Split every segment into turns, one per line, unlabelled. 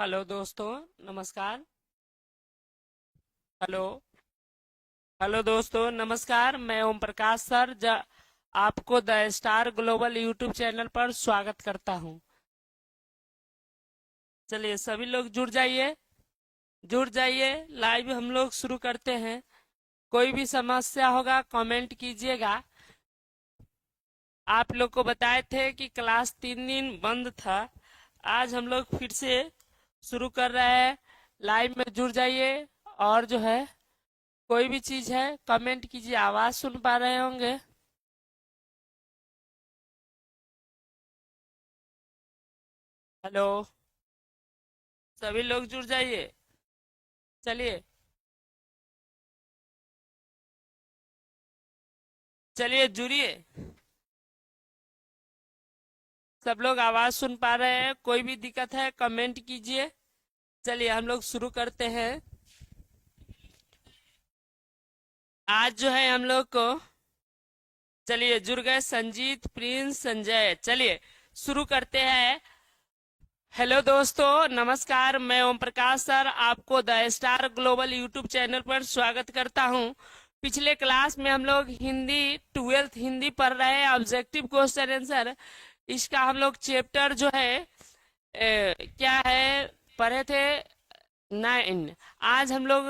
Hello दोस्तों, नमस्कार। Hello. Hello दोस्तों, नमस्कार। मैं ओम प्रकाश सर आपको the star global YouTube channel पर स्वागत करता हूं। चलिए सभी लोग जुड़ जाइए, जुड़ जाइए। लाइव हम लोग शुरू करते हैं। कोई भी समस्या होगा कमेंट कीजिएगा। आप लोग को बताए थे कि क्लास 3 दिन बंद था। आज हम लोग फिर से शुरू कर रहे हैं। लाइव में जुड़ जाइए। और जो है, कोई भी चीज है कमेंट कीजिए। आवाज सुन पा रहे होंगे। हेलो। सभी लोग जुड़ जाइए। चलिए, चलिए जुड़िए। सब लोग आवाज सुन पा रहे हैं? कोई भी दिक्कत है कमेंट कीजिए। चलिए हम लोग शुरू करते हैं। आज जो है हम लोग को, चलिए जुड़ गए संजीत, प्रिंस, संजय। चलिए शुरू करते हैं। हेलो दोस्तों, नमस्कार। मैं ओम प्रकाश सर आपको the star global YouTube channel पर स्वागत करता हूं। पिछले क्लास में हम लोग हिंदी 12th हिंदी पढ़ रहे हैं, ऑब्जेक्टिव क्वेश्चन आंसर। इसका हम लोग चैप्टर जो है क्या है पढ़े थे, 9। आज हम लोग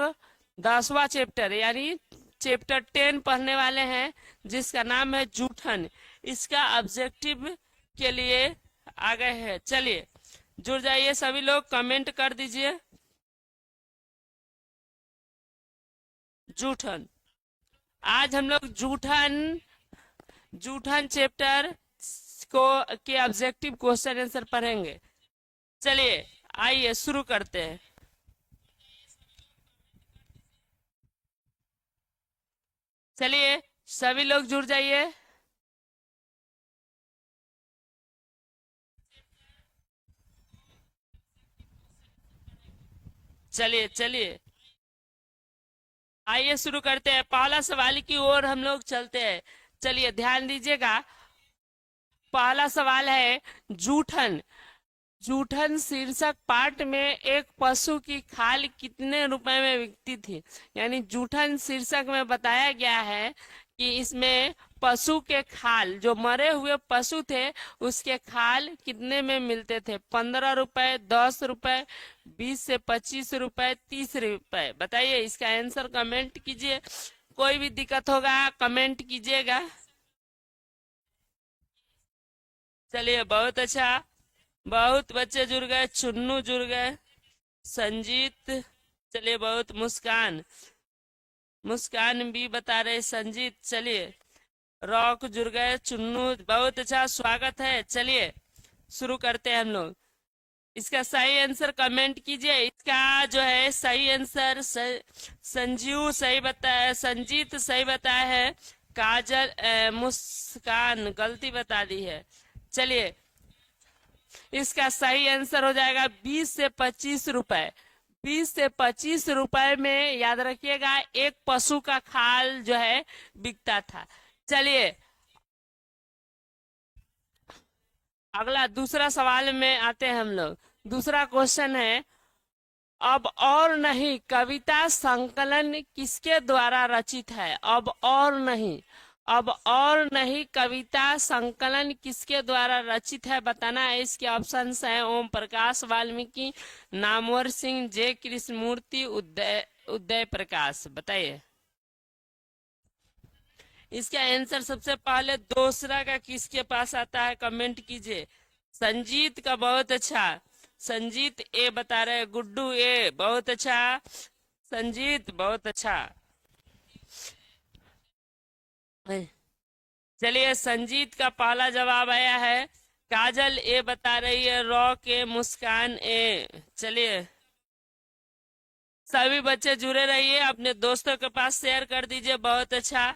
10वां चैप्टर यानी चैप्टर 10 पढ़ने वाले हैं, जिसका नाम है जूठन। इसका ऑब्जेक्टिव के लिए आ गए हैं। चलिए जुड़ जाइए, सभी लोग कमेंट कर दीजिए। जूठन। आज हम लोग जूठन जूठन चैप्टर को के ऑब्जेक्टिव क्वेश्चन आंसर पढ़ेंगे। चलिए आइए शुरू करते हैं। चलिए सभी लोग जुड़ जाइए। चलिए चलिए आइए शुरू करते हैं। पहला सवाल की ओर हम लोग चलते हैं। चलिए ध्यान दीजिएगा। पहला सवाल है जूठन। जूठन शीर्षक पाठ में एक पशु की खाल कितने रुपए में बिकती थी। यानी जूठन शीर्षक में बताया गया है कि इसमें पशु के खाल, जो मरे हुए पशु थे, उसके खाल कितने में मिलते थे। 15 रुपए, 10 रुपए, 20 से 25 रुपए, 30 रुपए। बताइए इसका आंसर कमेंट कीजिए। कोई भी दिक्कत होगा कमेंट कीजिएगा। चलिए बहुत अच्छा, बहुत बच्चे जुड़ गए। चुन्नू जुड़ गए, संजीत। चलिए बहुत, मुस्कान, मुस्कान भी बता रहे संजीत। चलिए रॉक जुड़ गए, चुन्नू। बहुत अच्छा, स्वागत है। चलिए शुरू करते हैं हम लोग। इसका सही आंसर कमेंट कीजिए। इसका जो है सही आंसर संजीव सही बताया, संजीत सही बताया है। काजल मुस्कान गलती बता दी है। चलिए इसका सही आंसर हो जाएगा 20 से 25 रुपए। 20 से 25 रुपए में, याद रखिएगा, एक पशु का खाल जो है बिकता था। चलिए अगला दूसरा सवाल में आते हैं हम लोग। दूसरा क्वेश्चन है, अब और नहीं कविता संकलन किसके द्वारा रचित है। अब और नहीं, अब और नहीं कविता संकलन किसके द्वारा रचित है, बताना है। इसके ऑप्शंस हैं ओम प्रकाश वाल्मीकि, नामवर सिंह, जे कृष्णमूर्ति, उदय उदय प्रकाश। बताइए इसका आंसर सबसे पहले दूसरा का किसके पास आता है कमेंट कीजिए। संजीत का, बहुत अच्छा। संजीत ए बता रहे, गुड्डू ए, बहुत अच्छा। संजीत बहुत अच्छा। चलिए संजीत का पहला जवाब आया है। काजल ए बता रही है, रॉक ए, मुस्कान ए। चलिए सभी बच्चे जुड़े रहिए, अपने दोस्तों के पास शेयर कर दीजिए। बहुत अच्छा।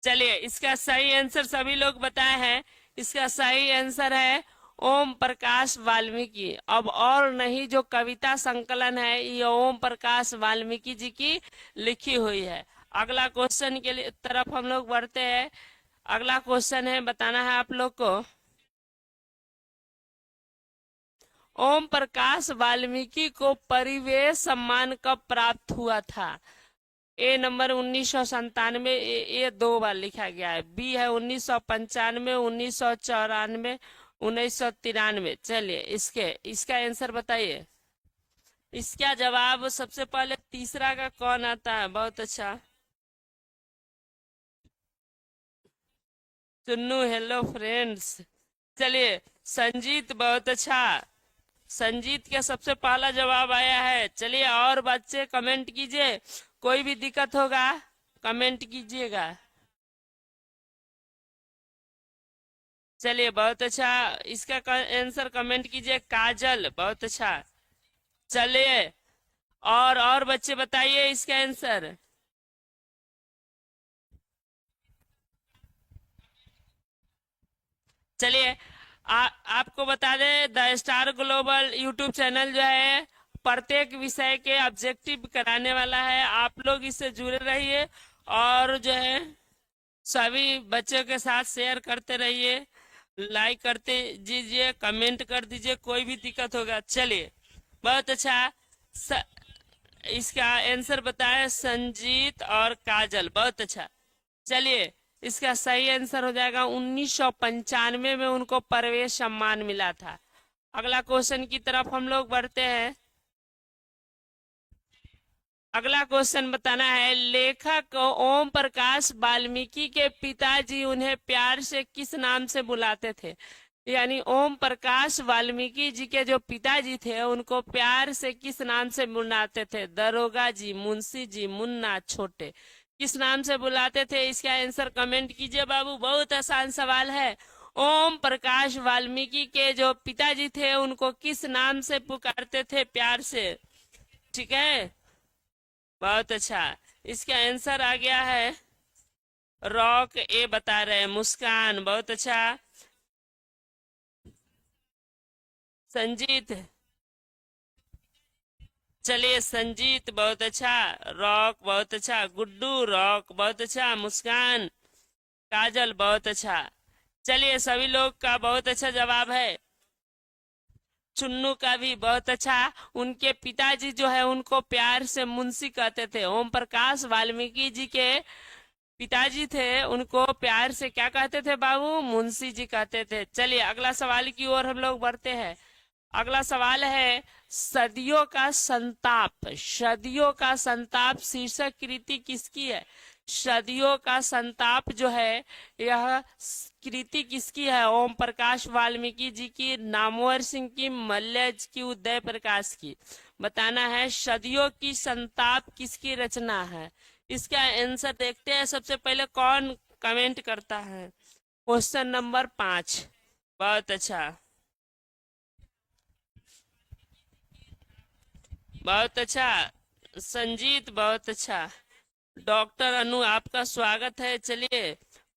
चलिए इसका सही आंसर सभी लोग बताए हैं। इसका सही आंसर है ओम प्रकाश वाल्मीकि। अब और नहीं जो कविता संकलन है, ये ओम प्रकाश वाल्मीकि जी की लिखी हुई है। अगला क्वेश्चन के लिए तरफ हम लोग बढ़ते हैं। अगला क्वेश्चन है, बताना है आप लोग को। ओम प्रकाश वाल्मीकि को परिवेश सम्मान कब प्राप्त हुआ था? ए नंबर 1997, ये 2 बार लिखा गया है। बी है 1995, 1994, 1993। चलिए इसका आंसर बताइए। इसका जवाब सबसे पहले तीसरा का कौन आता है? बहुत अच्छा, चुन्नू। Hello friends. चलिए संजीत, बहुत अच्छा। संजीत का सबसे पहला जवाब आया है। चलिए और बच्चे कमेंट कीजिए, कोई भी दिक्कत होगा कमेंट कीजिएगा। चलिए बहुत अच्छा, इसका आंसर कमेंट कीजिए। काजल, बहुत अच्छा। चलिए और बच्चे बताइए इसका आंसर। चलिए आपको बता दें, the star global YouTube channel जो है प्रत्येक विषय के ऑब्जेक्टिव कराने वाला है। आप लोग इससे जुड़े रहिए और जो है सभी बच्चों के साथ शेयर करते रहिए, लाइक करते दीजिए, कमेंट कर दीजिए, कोई भी दिक्कत होगा। चलिए बहुत अच्छा। स, इसका आंसर बताए संजीत और काजल, बहुत अच्छा। चलिए इसका सही आंसर हो जाएगा 1995 में उनको प्रवेश सम्मान मिला था। अगला क्वेश्चन की तरफ हम लोग बढ़ते हैं। अगला क्वेश्चन बताना है, लेखक ओम प्रकाश वाल्मीकि के पिताजी उन्हें प्यार से किस नाम से बुलाते थे? यानी ओम प्रकाश वाल्मीकि जी के जो पिताजी थे उनको प्यार से किस नाम से बुलाते थे? दरोगा जी, मुंशी जी, मुन्ना, छोटे। किस नाम से बुलाते थे? इसका आंसर कमेंट कीजिए बाबू, बहुत आसान सवाल है। ओम प्रकाश वाल्मीकि के जो पिताजी थे उनको किस नाम से पुकारते थे प्यार से? ठीक है, बहुत अच्छा। इसका आंसर आ गया है रॉक, ए बता रहे हैं। मुस्कान, बहुत अच्छा। संजीत, चलिए संजीत, बहुत अच्छा। रॉक, बहुत अच्छा। गुड्डू, रॉक, बहुत अच्छा। मुस्कान, काजल, बहुत अच्छा। चलिए सभी लोग का बहुत अच्छा जवाब है। चुन्नू का भी बहुत अच्छा। उनके पिताजी जो है उनको प्यार से मुंशी कहते थे। ओम प्रकाश वाल्मीकि जी के पिताजी थे, उनको प्यार से क्या कहते थे बाबू? मुंशी जी कहते थे। चलिए अगला सवाल की ओर हम लोग बढ़ते हैं। अगला सवाल है, सदियों का संताप। सदियों का संताप शीर्षक कृति किसकी है? सदियों का संताप जो है यह कृति किसकी है? ओम प्रकाश वाल्मीकि जी की, नामवर सिंह की, मल्लज की, उदय प्रकाश की। बताना है सदियों की संताप किसकी रचना है। इसका आंसर देखते हैं। सबसे पहले कौन कमेंट करता है? क्वेश्चन नंबर 5, बहुत अच्छा, बहुत अच्छा। संजीत, बहुत अच्छा। डॉक्टर अनु, आपका स्वागत है। चलिए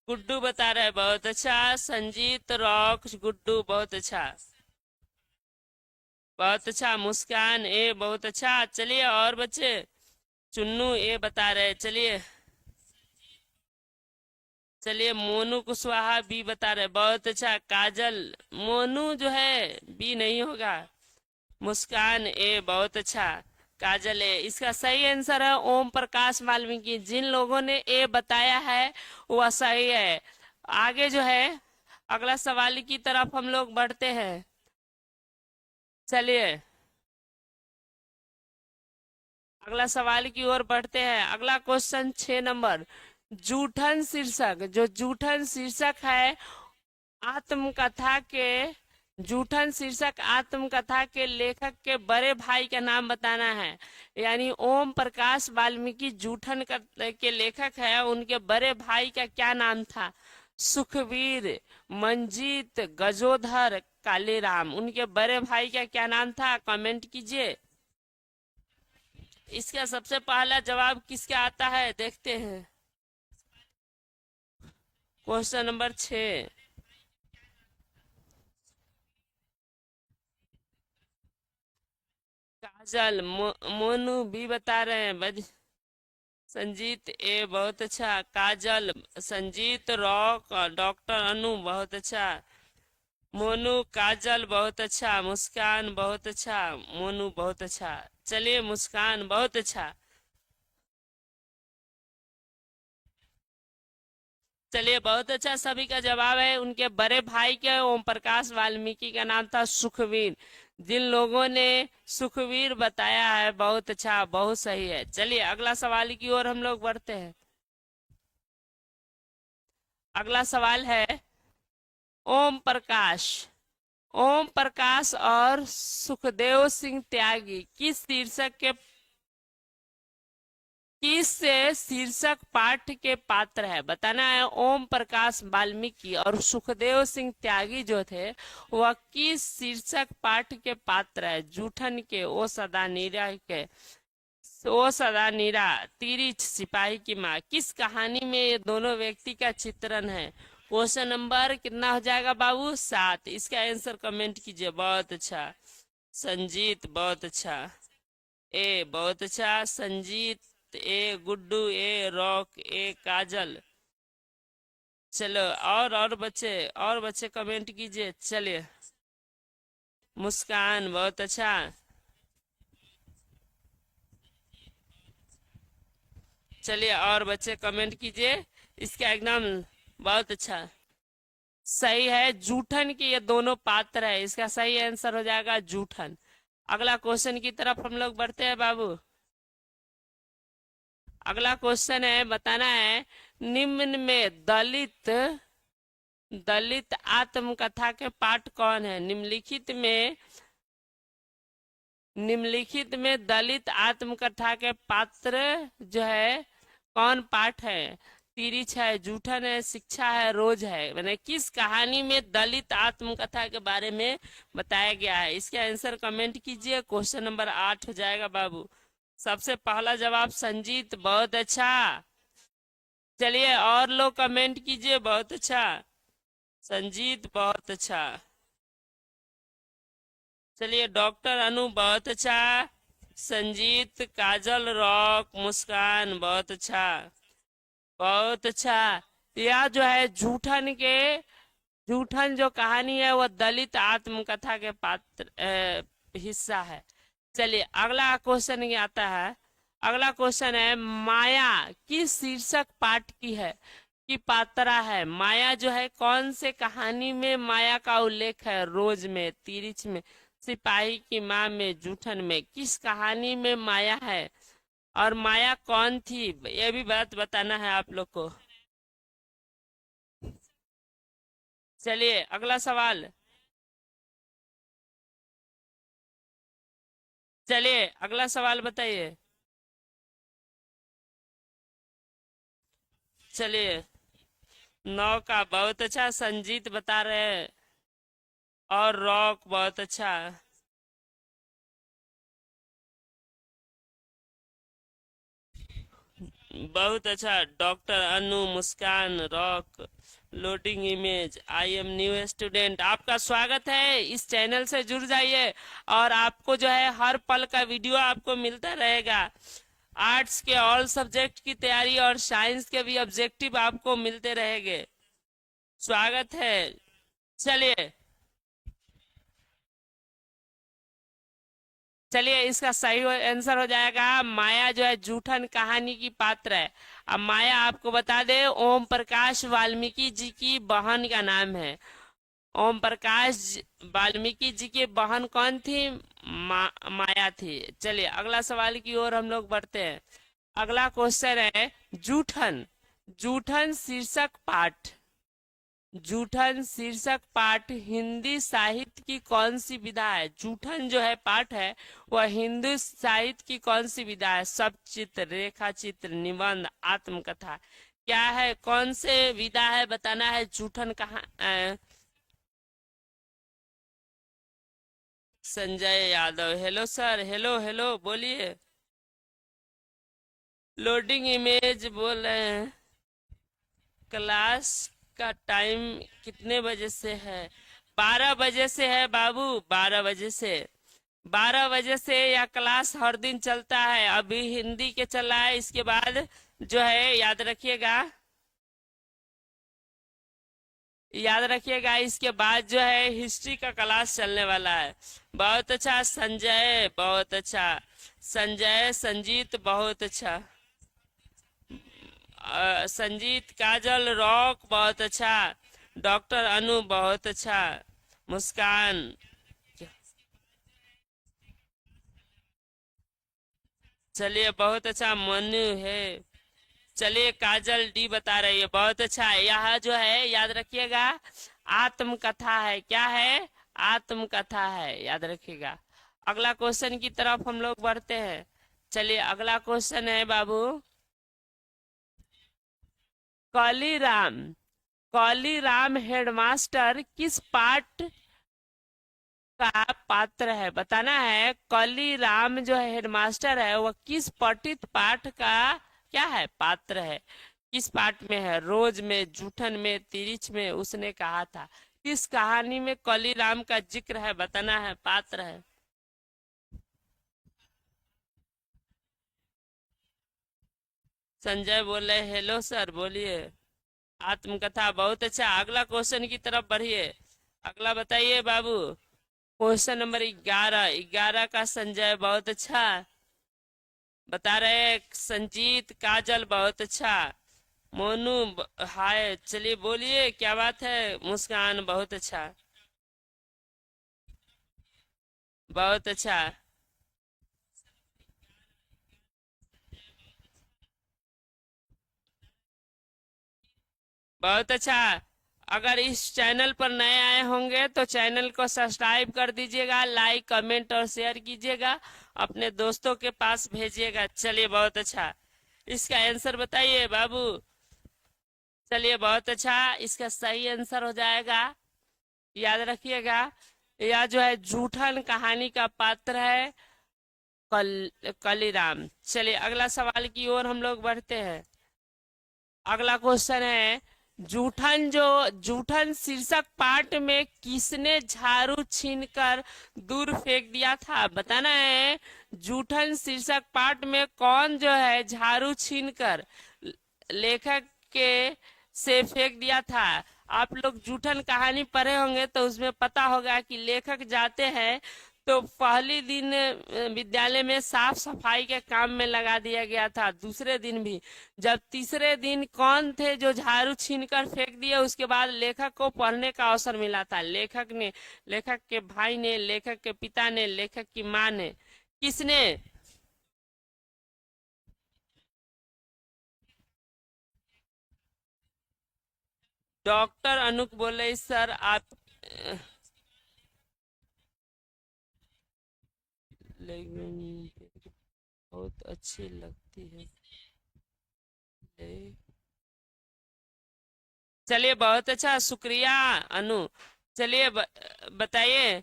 गुड्डू बता रहे हैं, बहुत अच्छा। संजीत, रॉक, गुड्डू, बहुत अच्छा, बहुत अच्छा। मुस्कान, ए, बहुत अच्छा। चलिए और बच्चे, चुन्नू, ए बता रहे हैं। चलिए चलिए मोनू कुशवाहा, बी बता रहे हैं, बहुत अच्छा। काजल, मोनू जो है बी नहीं होगा। मुस्कान, ए, बहुत अच्छा। काजल, ए। इसका सही आंसर है ओम प्रकाश वाल्मीकि। जिन लोगों ने ए बताया है वह सही है। आगे जो है अगला सवाल की तरफ हम लोग बढ़ते हैं। चलिए अगला सवाल की ओर बढ़ते हैं। अगला क्वेश्चन 6 नंबर, जूठन शीर्षक। जो जूठन शीर्षक है आत्मकथा के, जूठन शीर्षक आत्मकथा के लेखक के बड़े भाई का नाम बताना है। यानी ओम प्रकाश वाल्मीकि जूठन के लेखक है, उनके बड़े भाई का क्या नाम था? सुखवीर, मंजीत, गजोधर, कालीराम। उनके बड़े भाई का क्या नाम था? कमेंट कीजिए। इसका सबसे पहला जवाब किसका आता है देखते हैं। क्वेश्चन नंबर 6, काजल, मोनू भी बता रहे हैं। संजीत, ए, बहुत अच्छा। काजल, संजीत, रॉक, डॉक्टर अनु, बहुत अच्छा। मोनू, काजल बहुत अच्छा, मुस्कान बहुत अच्छा, मोनू बहुत अच्छा। चलिए मुस्कान बहुत अच्छा। चलिए बहुत अच्छा, सभी का जवाब है। उनके बड़े भाई के ओम प्रकाश वाल्मीकि का नाम था सुखवीर। जिन लोगों ने सुखवीर बताया है, बहुत अच्छा, बहुत सही है। चलिए अगला सवाल की ओर हम लोग बढ़ते हैं। अगला सवाल है, ओम प्रकाश, ओम प्रकाश और सुखदेव सिंह त्यागी किस शीर्षक पाठ के पात्र है, बताना है। ओम प्रकाश वाल्मीकि और सुखदेव सिंह त्यागी जो थे, वह किस शीर्षक पाठ के पात्र है? जूठन के, ओ सदा नीरा के, ओ सदा नीरा, तिरिछ, सिपाही की माँ। किस कहानी में ये दोनों व्यक्ति का चित्रण है? क्वेश्चन नंबर कितना हो जाएगा बाबू? 7। इसका आंसर कमेंट कीजिए। बहुत अच्छा संजीत, बहुत अच्छा। ए बहुत अच्छा संजीत, ए गुड्डू, ए रॉक, ए काजल। चलो और बच्चे कमेंट कीजिए। चलिए मुस्कान बहुत अच्छा। चलिए और बच्चे कमेंट कीजिए। इसका एकदम बहुत अच्छा सही है। जूठन के ये दोनों पात्र है, इसका सही आंसर हो जाएगा जूठन। अगला क्वेश्चन की तरफ हम लोग बढ़ते हैं बाबू। अगला क्वेश्चन है, बताना है, निम्न में दलित आत्मकथा के पाठ कौन है? निम्नलिखित में दलित आत्मकथा के पात्र जो है, कौन पाठ है? तिरिछ है, जूठन है, शिक्षा है, रोज है। मैंने किस कहानी में दलित आत्मकथा के बारे में बताया गया है? इसके आंसर कमेंट कीजिए। क्वेश्चन नंबर 8 हो जाएगा बाबू। सबसे पहला जवाब संजीत, बहुत अच्छा। चलिए और लोग कमेंट कीजिए। बहुत अच्छा संजीत, बहुत अच्छा। चलिए डॉक्टर अनु, बहुत अच्छा। संजीत, काजल, रॉक, मुस्कान, बहुत अच्छा, बहुत अच्छा। यह जो है जूठन जो कहानी है, वह दलित आत्मकथा के पात्र हिस्सा है। चलिए अगला क्वेश्चन ये आता है। अगला क्वेश्चन है, माया किस शीर्षक पाठ की है, की पात्रा है? माया जो है, कौन से कहानी में माया का उल्लेख है? रोज में, तिरिछ में, सिपाही की माँ में, जूठन में। किस कहानी में माया है और माया कौन थी, ये भी बात बताना है आप लोग को। चलिए अगला सवाल। चलिए अगला सवाल बताइए। चलिए 9 का बहुत अच्छा संजीत बता रहे हैं, और रॉक बहुत अच्छा। बहुत अच्छा doctor Anu, Muskan, rock, loading image. I am new student, आपका स्वागत है। इस चैनल से जुड़ जाइए और आपको जो है हर पल का वीडियो आपको मिलता रहेगा। आर्ट्स के ऑल सब्जेक्ट की तैयारी और साइंस के भी ऑब्जेक्टिव आपको मिलते रहेंगे। स्वागत है। चलिए चलिए इसका सही आंसर हो जाएगा, माया जो है जूठन कहानी की पात्र है। अब माया आपको बता दे, ओम प्रकाश वाल्मीकि जी की बहन का नाम है। ओम प्रकाश वाल्मीकि जी की बहन कौन थी? माया थी। चलिए अगला सवाल की ओर हम लोग बढ़ते हैं। अगला क्वेश्चन है, जूठन, जूठन शीर्षक पाठ, जूठन शीर्षक पाठ हिंदी साहित्य की कौन सी विधा है? जूठन जो है पाठ है, वह हिंदी साहित्य की कौन सी विधा है? सब चित्र, रेखा चित्र, निबंध, आत्मकथा, क्या है? कौन से विधा है, बताना है। जूठन कहाँ Sanjay Yadav, hello sir, hello hello बोलिए। लोडिंग इमेज बोल रहे हैं। क्लास का टाइम कितने बजे से है? 12 बजे से है बाबू, 12 बजे से। 12 बजे से या क्लास हर दिन चलता है। अभी हिंदी के चला है, इसके बाद जो है याद रखिएगा, याद रखिएगा। इसके बाद जो है हिस्ट्री का क्लास चलने वाला है। बहुत अच्छा संजय, बहुत अच्छा संजय। संजीत बहुत अच्छा। संजीत काजल रॉक बहुत अच्छा। डॉक्टर अनु बहुत अच्छा। मुस्कान। चलिए बहुत अच्छा मनु है। चलिए काजल डी बता रही है, बहुत अच्छा है। यह जो है याद रखिएगा आत्मकथा है। क्या है? आत्मकथा है, याद रखिएगा। अगला क्वेश्चन की तरफ हम लोग बढ़ते हैं। चलिए अगला क्वेश्चन है बाबू। कलीराम। कलीराम हेडमास्टर किस पाठ का पात्र है? बताना है। कलीराम जो है हेडमास्टर है, वह किस पठित पाठ का क्या है? पात्र है। किस पाठ में है? रोज में, जूठन में, तिरिच में? उसने कहा था किस कहानी में कलीराम का जिक्र है? बताना है, पात्र है। संजय बोल रहे हेलो सर, बोलिए। आत्मकथा, बहुत अच्छा। अगला क्वेश्चन की तरफ बढ़िए। अगला बताइए बाबू। Question number 11। 11 का संजय बहुत अच्छा बता रहे हैं। संजीत काजल बहुत अच्छा। मोनू हाय। चलिए बोलिए, क्या बात है? मुस्कान बहुत अच्छा। बहुत अच्छा। बहुत अच्छा। अगर इस चैनल पर नए आए होंगे तो चैनल को सब्सक्राइब कर दीजिएगा, लाइक कमेंट और शेयर कीजिएगा, अपने दोस्तों के पास भेजिएगा। चलिए बहुत अच्छा। इसका आंसर बताइए बाबू। चलिए बहुत अच्छा। इसका सही आंसर हो जाएगा, याद रखिएगा, यह जो है जूठन कहानी का पात्र है कलीराम। चलिए अगला सवाल की ओर हम लोग बढ़ते हैं। अगला क्वेश्चन है जूठन शीर्षक पाठ में किसने झाड़ू छीनकर दूर फेंक दिया था? बताना है। जूठन शीर्षक पाठ में कौन जो है झाड़ू छीनकर लेखक के से फेंक दिया था? आप लोग जूठन कहानी पढ़े होंगे तो उसमें पता होगा कि लेखक जाते हैं तो पहली दिन विद्यालय में साफ सफाई के काम में लगा दिया गया था, दूसरे दिन भी। जब तीसरे दिन कौन थे जो झाड़ू छीनकर फेंक दिए, उसके बाद लेखक को पढ़ने का अवसर मिला था। लेखक ने, लेखक के भाई ने, लेखक के पिता ने, लेखक की माँ ने? किसने? डॉक्टर अनुक बोले सर आप लेकिन बहुत अच्छी लगती है। चलिए बहुत अच्छा, शुक्रिया अनु। चलिए बताइए।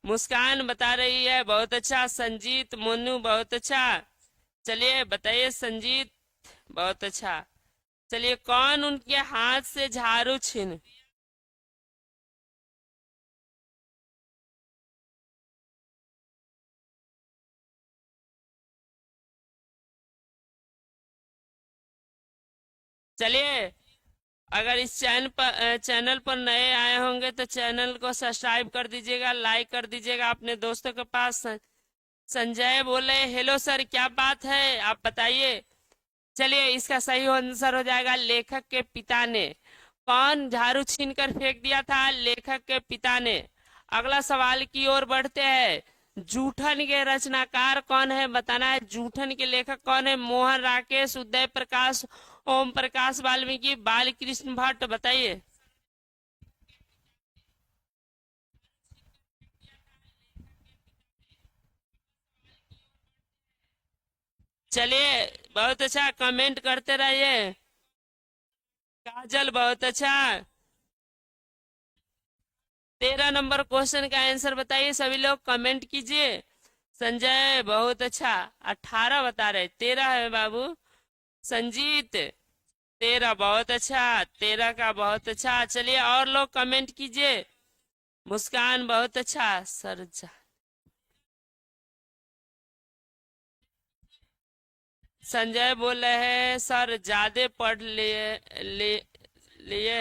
मुस्कान बता रही है बहुत अच्छा। संजीत, मोनू बहुत अच्छा। चलिए बताइए संजीत। बहुत अच्छा। चलिए कौन उनके हाथ से झाड़ू छीन? चलिए अगर इस चैनल पर नए आए होंगे तो चैनल को सब्सक्राइब कर दीजिएगा, लाइक कर दीजिएगा अपने दोस्तों के पास। संजय बोले हेलो सर, क्या बात है, आप बताइए। चलिए इसका सही आंसर हो जाएगा लेखक के पिता ने। कौन झाड़ू छीन कर फेंक दिया था? लेखक के पिता ने। अगला सवाल की ओर बढ़ते हैं। जूठन के रचनाकार कौन है? बताना है। जूठन के लेखक कौन है? मोहन राकेश, उदय प्रकाश, ओम प्रकाश वाल्मीकि, बाल कृष्ण भट्ट? बताइए। चलिए बहुत अच्छा, कमेंट करते रहिए। काजल बहुत अच्छा। 13 नंबर क्वेश्चन का आंसर बताइए, सभी लोग कमेंट कीजिए। संजय बहुत अच्छा। 18 बता रहे, 13 है बाबू। संजीत 13, बहुत अच्छा। 13 का बहुत अच्छा। चलिए और लोग कमेंट कीजिए। मुस्कान बहुत अच्छा। सरजा। संजय बोल रहे हैं सर ज्यादा पढ़ लिए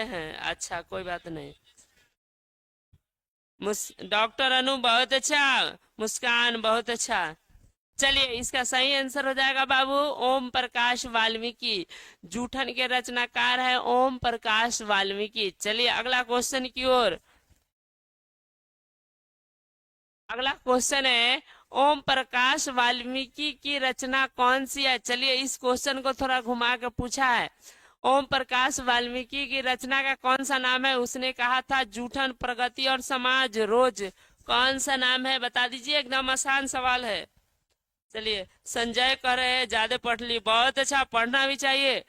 हैं। अच्छा कोई बात नहीं। डॉक्टर अनु बहुत अच्छा। मुस्कान बहुत अच्छा। चलिए इसका सही आंसर हो जाएगा बाबू ओम प्रकाश वाल्मीकि। जूठन के रचनाकार है ओम प्रकाश वाल्मीकि। चलिए अगला क्वेश्चन की ओर। अगला क्वेश्चन है ओम प्रकाश वाल्मीकि की रचना कौन सी है। चलिए इस क्वेश्चन को थोड़ा घुमा के पूछा है। ओम प्रकाश वाल्मीकि की रचना का कौन सा नाम है। उसने कहा था जूठन, प्रगति और समाज, रोज। कौन सा नाम है बता दीजिए। एकदम आसान सवाल है। चलिए संजय कह रहे हैं ज्यादा पढ़ ली। बहुत अच्छा, पढ़ना भी चाहिए।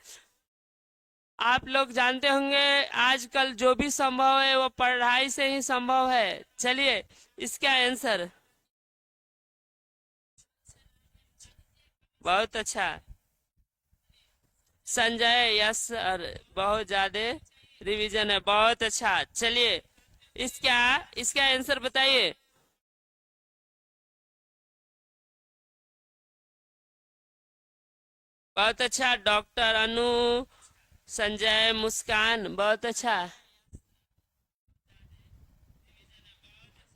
आप लोग जानते होंगे आजकल जो भी संभव है वो पढ़ाई से ही संभव है। चलिए इसका आंसर। बहुत अच्छा संजय, यस सर, बहुत ज्यादा रिवीजन है। बहुत अच्छा। चलिए इसका इसका आंसर बताइए। बहुत अच्छा डॉक्टर अनु, संजय, मुस्कान, बहुत अच्छा।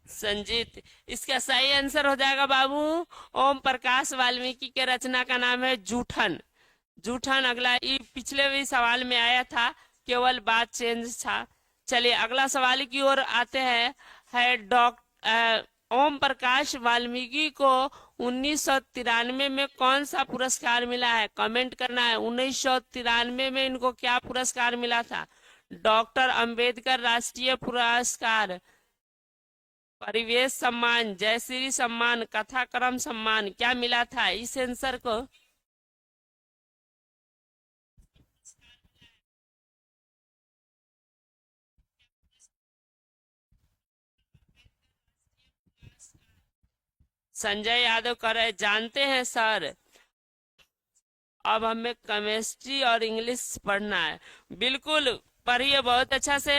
संजीत, इसका सही आंसर हो जाएगा बाबू ओम प्रकाश वाल्मीकि के रचना का नाम है जूठन। जूठन अगला ये पिछले भी सवाल में आया था, केवल बात चेंज था। चलिए अगला सवाल की ओर आते हैं। है डॉक्टर ओम प्रकाश वाल्मीकि को 1993 में कौन सा पुरस्कार मिला है। कमेंट करना है। 1993 में इनको क्या पुरस्कार मिला था। डॉक्टर अंबेडकर राष्ट्रीय पुरस्कार, परिवेश सम्मान, जयश्री सम्मान, कथाक्रम सम्मान, क्या मिला था इस आंसर को। संजय यादव कर रहे जानते हैं सर। अब हमें केमिस्ट्री और इंग्लिश पढ़ना है। बिल्कुल पढ़िए बहुत अच्छा से।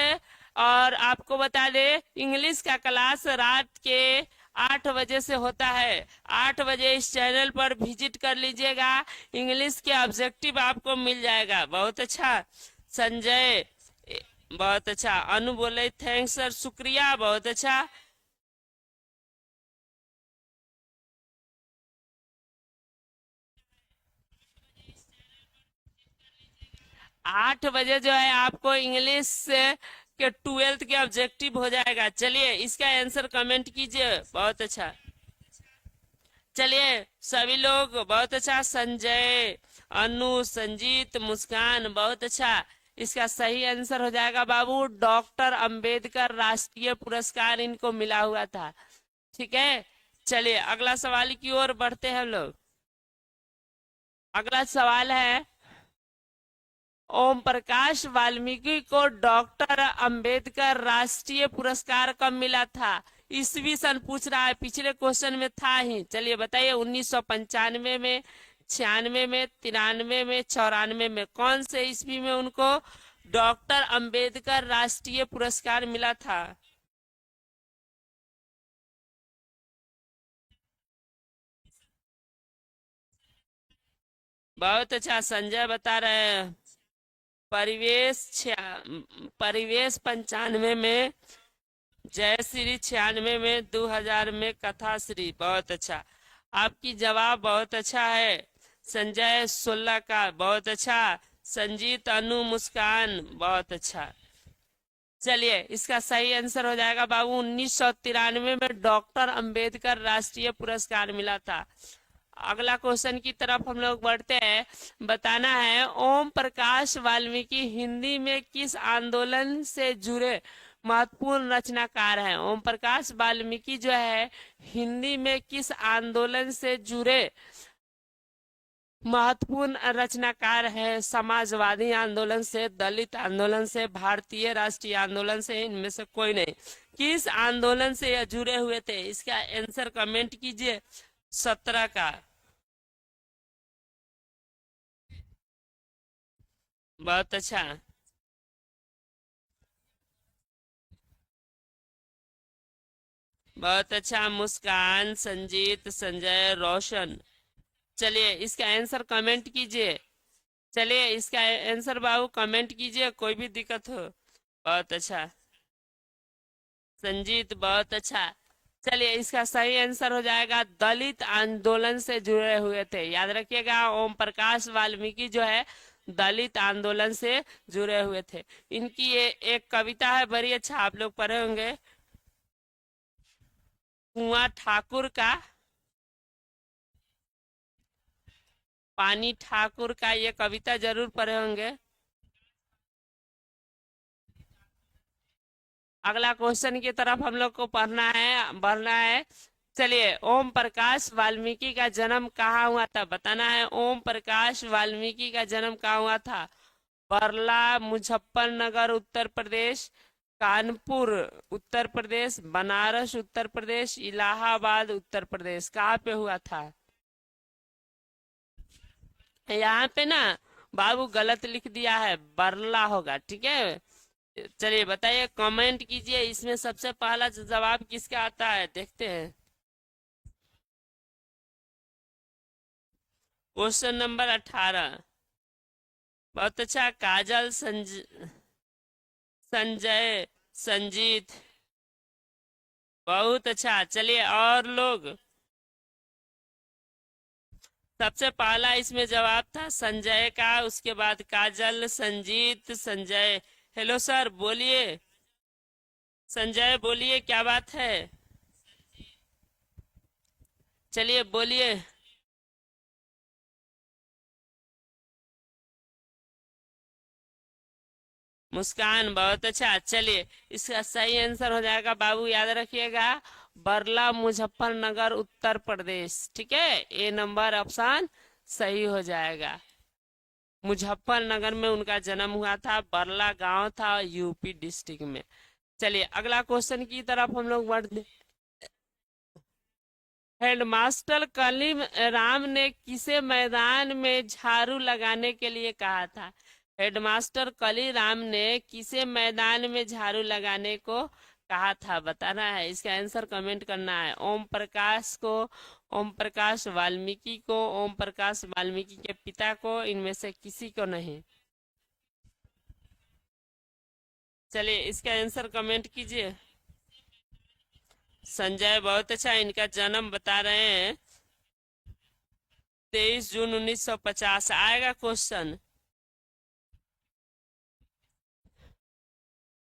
और आपको बता दे इंग्लिश का क्लास रात के 8 बजे से होता है। 8 बजे इस चैनल पर विजिट कर लीजिएगा। इंग्लिश के ऑब्जेक्टिव आपको मिल जाएगा। बहुत अच्छा संजय, बहुत अच्छा। अनु बोले थैंक्स सर, शुक्रिया, बहुत अच्छा। 8 बजे जो है आपको इंग्लिश के 12th के ऑब्जेक्टिव हो जाएगा। चलिए इसका आंसर कमेंट कीजिए। बहुत अच्छा। चलिए सभी लोग बहुत अच्छा। संजय, अनु, संजीत, मुस्कान, बहुत अच्छा। इसका सही आंसर हो जाएगा बाबू डॉक्टर अंबेडकर राष्ट्रीय पुरस्कार इनको मिला हुआ था। ठीक है। चलिए अगला सवाल की ओर बढ़ते हैं हम लोग। अगला सवाल है ओम प्रकाश वाल्मीकि को डॉक्टर अंबेडकर राष्ट्रीय पुरस्कार कब मिला था। ईस्वी सन पूछ रहा है, पिछले क्वेश्चन में था ही। चलिए बताइए 1995 में, 96 में, 93 में, 94 में, कौन से ईस्वी में उनको डॉक्टर अंबेडकर राष्ट्रीय पुरस्कार मिला था। बहुत अच्छा संजय बता रहे हैं। परिवेश परिवेश 95 में, जय श्री 96 में, 2000 में कथा श्री। बहुत अच्छा। आपकी जवाब बहुत अच्छा है। संजय 16 का, बहुत अच्छा। संजीत, अनु, मुस्कान, बहुत अच्छा। चलिए इसका सही आंसर हो जाएगा बाबू 1993 में डॉक्टर अंबेडकर राष्ट्रीय पुरस्कार मिला था। अगला क्वेश्चन की तरफ हम लोग बढ़ते हैं। बताना है ओम प्रकाश वाल्मीकि हिंदी में किस आंदोलन से जुड़े महत्वपूर्ण रचनाकार हैं। ओम प्रकाश वाल्मीकि जो है हिंदी में किस आंदोलन से जुड़े महत्वपूर्ण रचनाकार है। समाजवादी आंदोलन से, दलित आंदोलन से, भारतीय राष्ट्रीय आंदोलन से, इनमें से कोई नहीं। किस आंदोलन से यह जुड़े हुए थे इसका आंसर कमेंट कीजिए। 17 का। बहुत अच्छा। बहुत अच्छा मुस्कान, संजीत, संजय, रोशन। चलिए इसका आंसर कमेंट कीजिए। चलिए इसका आंसर बाबू कमेंट कीजिए, कोई भी दिक्कत हो। बहुत अच्छा संजीत, बहुत अच्छा। चलिए इसका सही आंसर हो जाएगा दलित आंदोलन से जुड़े हुए थे। याद रखिएगा, ओम प्रकाश वाल्मीकि जो है दलित आंदोलन से जुड़े हुए थे। इनकी ये एक कविता है, बड़ी अच्छा, आप लोग पढ़े होंगे, कुआं ठाकुर का, पानी ठाकुर का, ये कविता जरूर पढ़े होंगे। अगला क्वेश्चन की तरफ हम लोग को पढ़ना है, बढ़ना है। चलिए, ओम प्रकाश वाल्मीकि का जन्म कहाँ हुआ था, बताना है। ओम प्रकाश वाल्मीकि का जन्म कहाँ हुआ था? बरला, मुजफ्फरनगर उत्तर प्रदेश, कानपुर उत्तर प्रदेश, बनारस उत्तर प्रदेश, इलाहाबाद उत्तर प्रदेश। कहाँ पे हुआ था? यहाँ पे ना बाबू गलत लिख दिया है, बरला होगा, ठीक है। चलिए बताइए, कमेंट कीजिए, इसमें सबसे पहला जवाब किसका आता है, देखते हैं। Question number 18। बहुत अच्छा, काजल, संजय, संजीत, बहुत अच्छा। चलिए और लोग, सबसे पहला इसमें जवाब था संजय का, उसके बाद काजल, संजीत, संजय। हेलो सर, बोलिए। संजय बोलिए, क्या बात है? चलिए बोलिए। मुस्कान, बहुत अच्छा। चलिए इसका सही आंसर हो जाएगा बाबू, याद रखिएगा, बरला, मुजफ्फरनगर उत्तर प्रदेश, ठीक है। ए नंबर ऑप्शन सही हो जाएगा। मुजफ्फरनगर में उनका जन्म हुआ था, बरला गांव था, यूपी डिस्ट्रिक्ट में। चलिए अगला क्वेश्चन की तरफ हम लोग बढ़ते। हेडमास्टर कलीम राम ने किसे मैदान में झाड़ू लगाने के लिए कहा था? हेडमास्टर कली राम ने किसे मैदान में झाड़ू लगाने को कहा था, बताना है। इसका आंसर कमेंट करना है। ओम प्रकाश को, ओम प्रकाश वाल्मीकि को, ओम प्रकाश वाल्मीकि के पिता को, इनमें से किसी को नहीं। चलिए इसका आंसर कमेंट कीजिए। संजय, बहुत अच्छा। इनका जन्म बता रहे हैं 23 जून 1950। आएगा क्वेश्चन।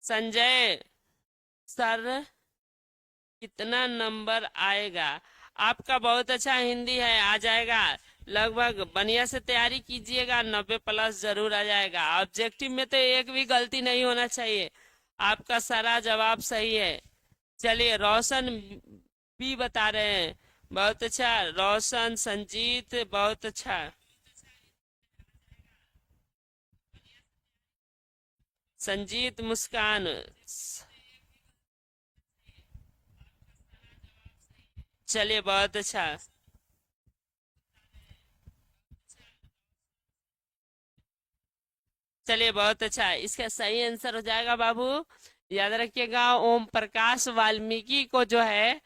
संजय सर, कितना नंबर आएगा? आपका बहुत अच्छा हिंदी है, आ जाएगा लगभग। बढ़िया से तैयारी कीजिएगा, 90+ जरूर आ जाएगा। ऑब्जेक्टिव में तो एक भी गलती नहीं होना चाहिए, आपका सारा जवाब सही है। चलिए रोशन भी बता रहे हैं, बहुत अच्छा। रोशन, संजीत, बहुत अच्छा। संजीत, मुस्कान, चलिए बहुत अच्छा। चलिए बहुत अच्छा, इसका सही आंसर हो जाएगा बाबू, याद रखिएगा, ओम प्रकाश वाल्मीकि को जो है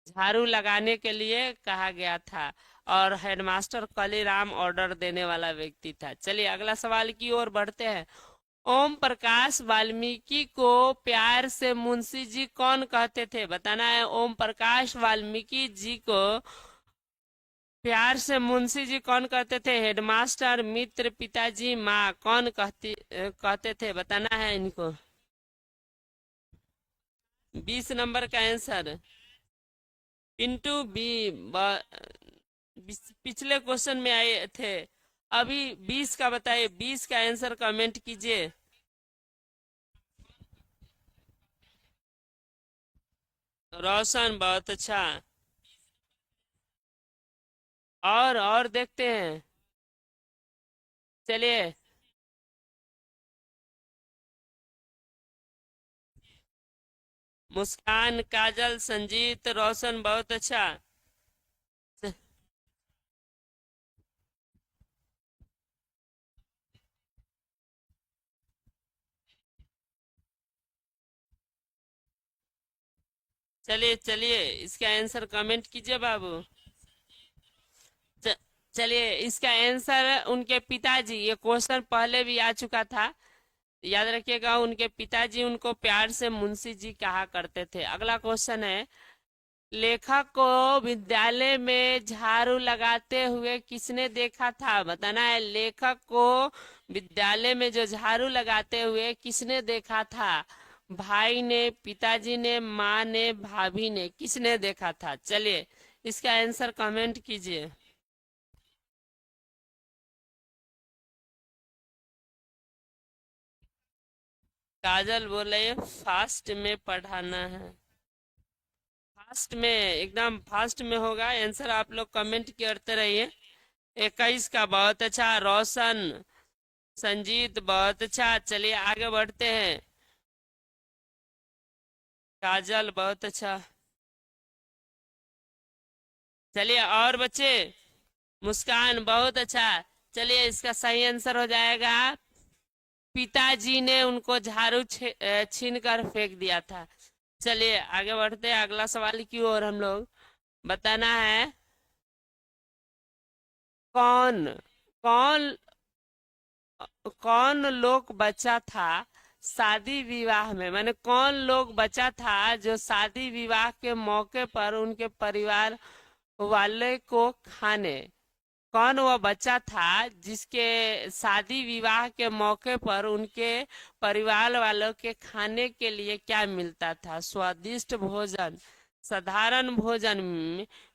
झाड़ू लगाने के लिए कहा गया था, और हेडमास्टर कलीराम ऑर्डर देने वाला व्यक्ति था। चलिए अगला सवाल की ओर बढ़ते हैं। ओम प्रकाश वाल्मीकि को प्यार से मुंशी जी कौन कहते थे, बताना है। ओम प्रकाश वाल्मीकि जी को प्यार से मुंशी जी कौन कहते थे? हेडमास्टर, मित्र, पिताजी, माँ, कौन कहते थे, बताना है इनको। 20 नंबर का आंसर पिंटू बी। पिछले क्वेश्चन में आए थे, अभी 20 का बताइए, 20 का आंसर कमेंट कीजिए। रोशन, बहुत अच्छा। और देखते हैं। चलिए मुस्कान, काजल, संजीत, रोशन, बहुत अच्छा। च- चलिए चलिए इसका आंसर कमेंट कीजिए बाबू। चलिए इसका आंसर उनके पिताजी, ये क्वेश्चन पहले भी आ चुका था, याद रखिएगा। उनके पिताजी उनको प्यार से मुंशी जी कहा करते थे। अगला क्वेश्चन है, लेखक को विद्यालय में झाड़ू लगाते हुए किसने देखा था? बताना है, लेखक को विद्यालय में जो झाड़ू लगाते हुए किसने देखा था? भाई ने, पिताजी ने, माँ ने, भाभी ने, किसने देखा था? चलिए इसका आंसर कमेंट कीजिए। काजल बोल रही है फास्ट में पढ़ाना है। फास्ट में, एकदम फास्ट में होगा आंसर। आप लोग कमेंट करते रहिए। 21 का बहुत अच्छा। रोशन, संजीत बहुत अच्छा। चलिए आगे बढ़ते हैं। काजल बहुत अच्छा। चलिए और बच्चे, मुस्कान बहुत अच्छा। चलिए इसका सही आंसर हो जाएगा, पिताजी ने उनको झाड़ू छीन कर फेंक दिया था। चलिए आगे बढ़ते हैं अगला सवाल की ओर। हम लोग बताना है, कौन कौन कौन लोग बचा था शादी विवाह में? माने कौन लोग बचा था जो शादी विवाह के मौके पर उनके परिवार वाले को खाने, कौन वह बच्चा था जिसके शादी विवाह के मौके पर उनके परिवार वालों के खाने के लिए क्या मिलता था? स्वादिष्ट भोजन, साधारण भोजन,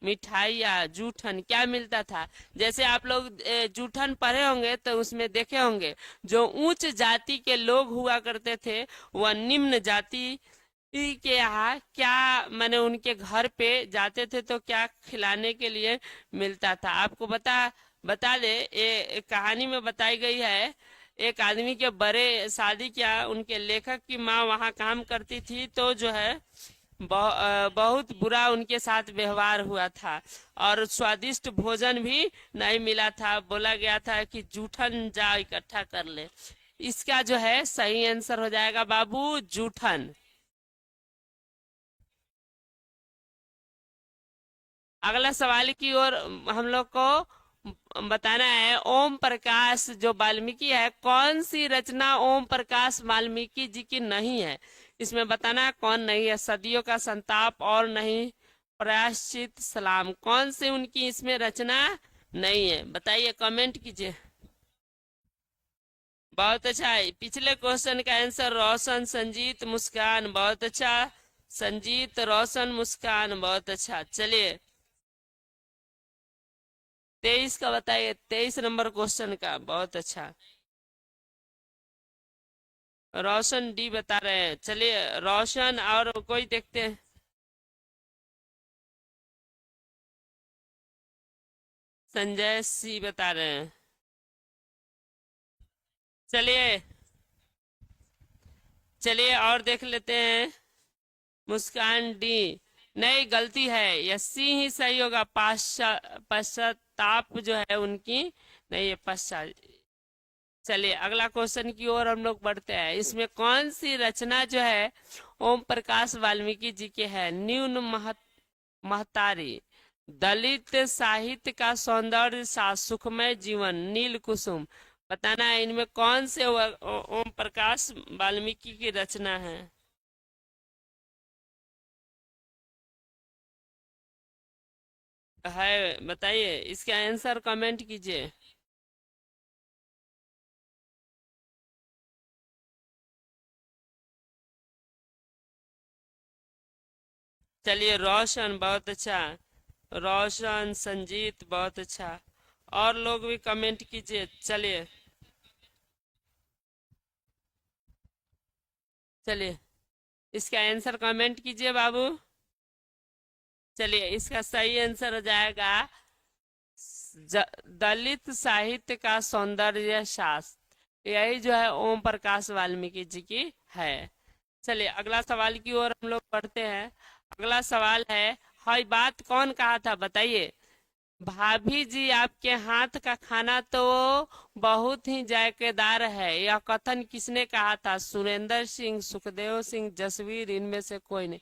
मिठाई या जूठन, क्या मिलता था? जैसे आप लोग जूठन पढ़े होंगे तो उसमें देखे होंगे, जो उच्च जाति के लोग हुआ करते थे वह निम्न जाति के यहाँ क्या, मैंने उनके घर पे जाते थे तो क्या खिलाने के लिए मिलता था? आपको बता दे, ये कहानी में बताई गई है। एक आदमी के बड़े शादी किया, उनके लेखक की माँ वहाँ काम करती थी, तो जो है बहुत बुरा उनके साथ व्यवहार हुआ था और स्वादिष्ट भोजन भी नहीं मिला था। बोला गया था कि जूठन जा इकट्ठा कर ले। इसका जो है सही आंसर हो जाएगा बाबू, जूठन। अगला सवाल की ओर हम लोग को बताना है, ओम प्रकाश जो वाल्मीकि है, कौन सी रचना ओम प्रकाश वाल्मीकि जी की नहीं है? इसमें बताना है कौन नहीं है। सदियों का संताप और नहीं प्रायश्चित सलाम, कौन सी उनकी इसमें रचना नहीं है? बताइए, कमेंट कीजिए। बहुत अच्छा है। पिछले क्वेश्चन का आंसर रोशन, संजीत, मुस्कान, बहुत अच्छा। संजीत, रोशन, मुस्कान, बहुत अच्छा। चलिए 23 का बताइए, 23 नंबर क्वेश्चन का। बहुत अच्छा, रोशन डी बता रहे हैं। चलिए रोशन और कोई देखते हैं। संजय सी बता रहे हैं। चलिए चलिए और देख लेते हैं। मुस्कान डी, नहीं गलती है, यह सी ही सही होगा। पश्चाताप जो है उनकी, नहीं ये पश्चात। चलिए अगला क्वेश्चन की ओर हम लोग बढ़ते हैं। इसमें कौन सी रचना जो है ओम प्रकाश वाल्मीकि जी की है? न्यून महतारी, दलित साहित्य का सौंदर्य सा, सुखमय जीवन, नील कुसुम। बताना है इनमें कौन से ओम प्रकाश वाल्मीकि की रचना है? है बताइए, इसका आंसर कमेंट कीजिए। चलिए रोशन बहुत अच्छा। रोशन, संजीत बहुत अच्छा। और लोग भी कमेंट कीजिए। चलिए चलिए इसका आंसर कमेंट कीजिए बाबू। चलिए इसका सही आंसर हो जाएगा, दलित साहित्य का सौंदर्य शास्त्र। यही जो है ओम प्रकाश वाल्मीकि जी की है। चलिए अगला सवाल की ओर हम लोग बढ़ते हैं। अगला सवाल है, हाय बात कौन कहा था? बताइए। भाभी जी आपके हाथ का खाना तो बहुत ही जायकेदार है, यह कथन किसने कहा था? सुरेंद्र सिंह, सुखदेव सिंह, जसवीर, इनमें से कोई नहीं।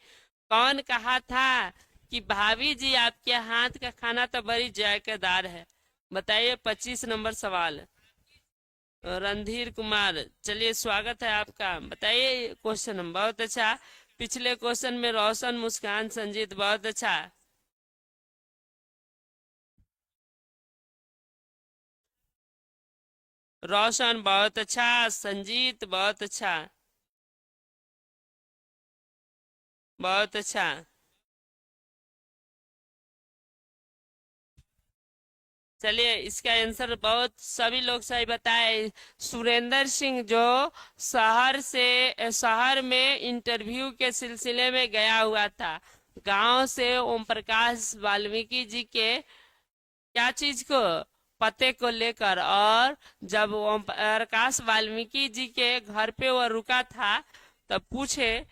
कौन कहा था कि भाभी जी आपके हाथ का खाना तो बड़ी जायकेदार है? बताइए 25 नंबर सवाल। रणधीर कुमार, चलिए स्वागत है आपका। बताइए क्वेश्चन। बहुत अच्छा। पिछले क्वेश्चन में रोशन, मुस्कान, संजीत, बहुत अच्छा। रोशन बहुत अच्छा, संजीत बहुत अच्छा, बहुत अच्छा। चलिए इसका आंसर बहुत सभी लोग सही बताए। सुरेंद्र सिंह जो शहर में इंटरव्यू के सिलसिले में गया हुआ था, गांव से ओम प्रकाश वाल्मीकि जी के क्या चीज को, पते को लेकर। और जब ओम प्रकाश वाल्मीकि जी के घर पे वो रुका था, तब पूछे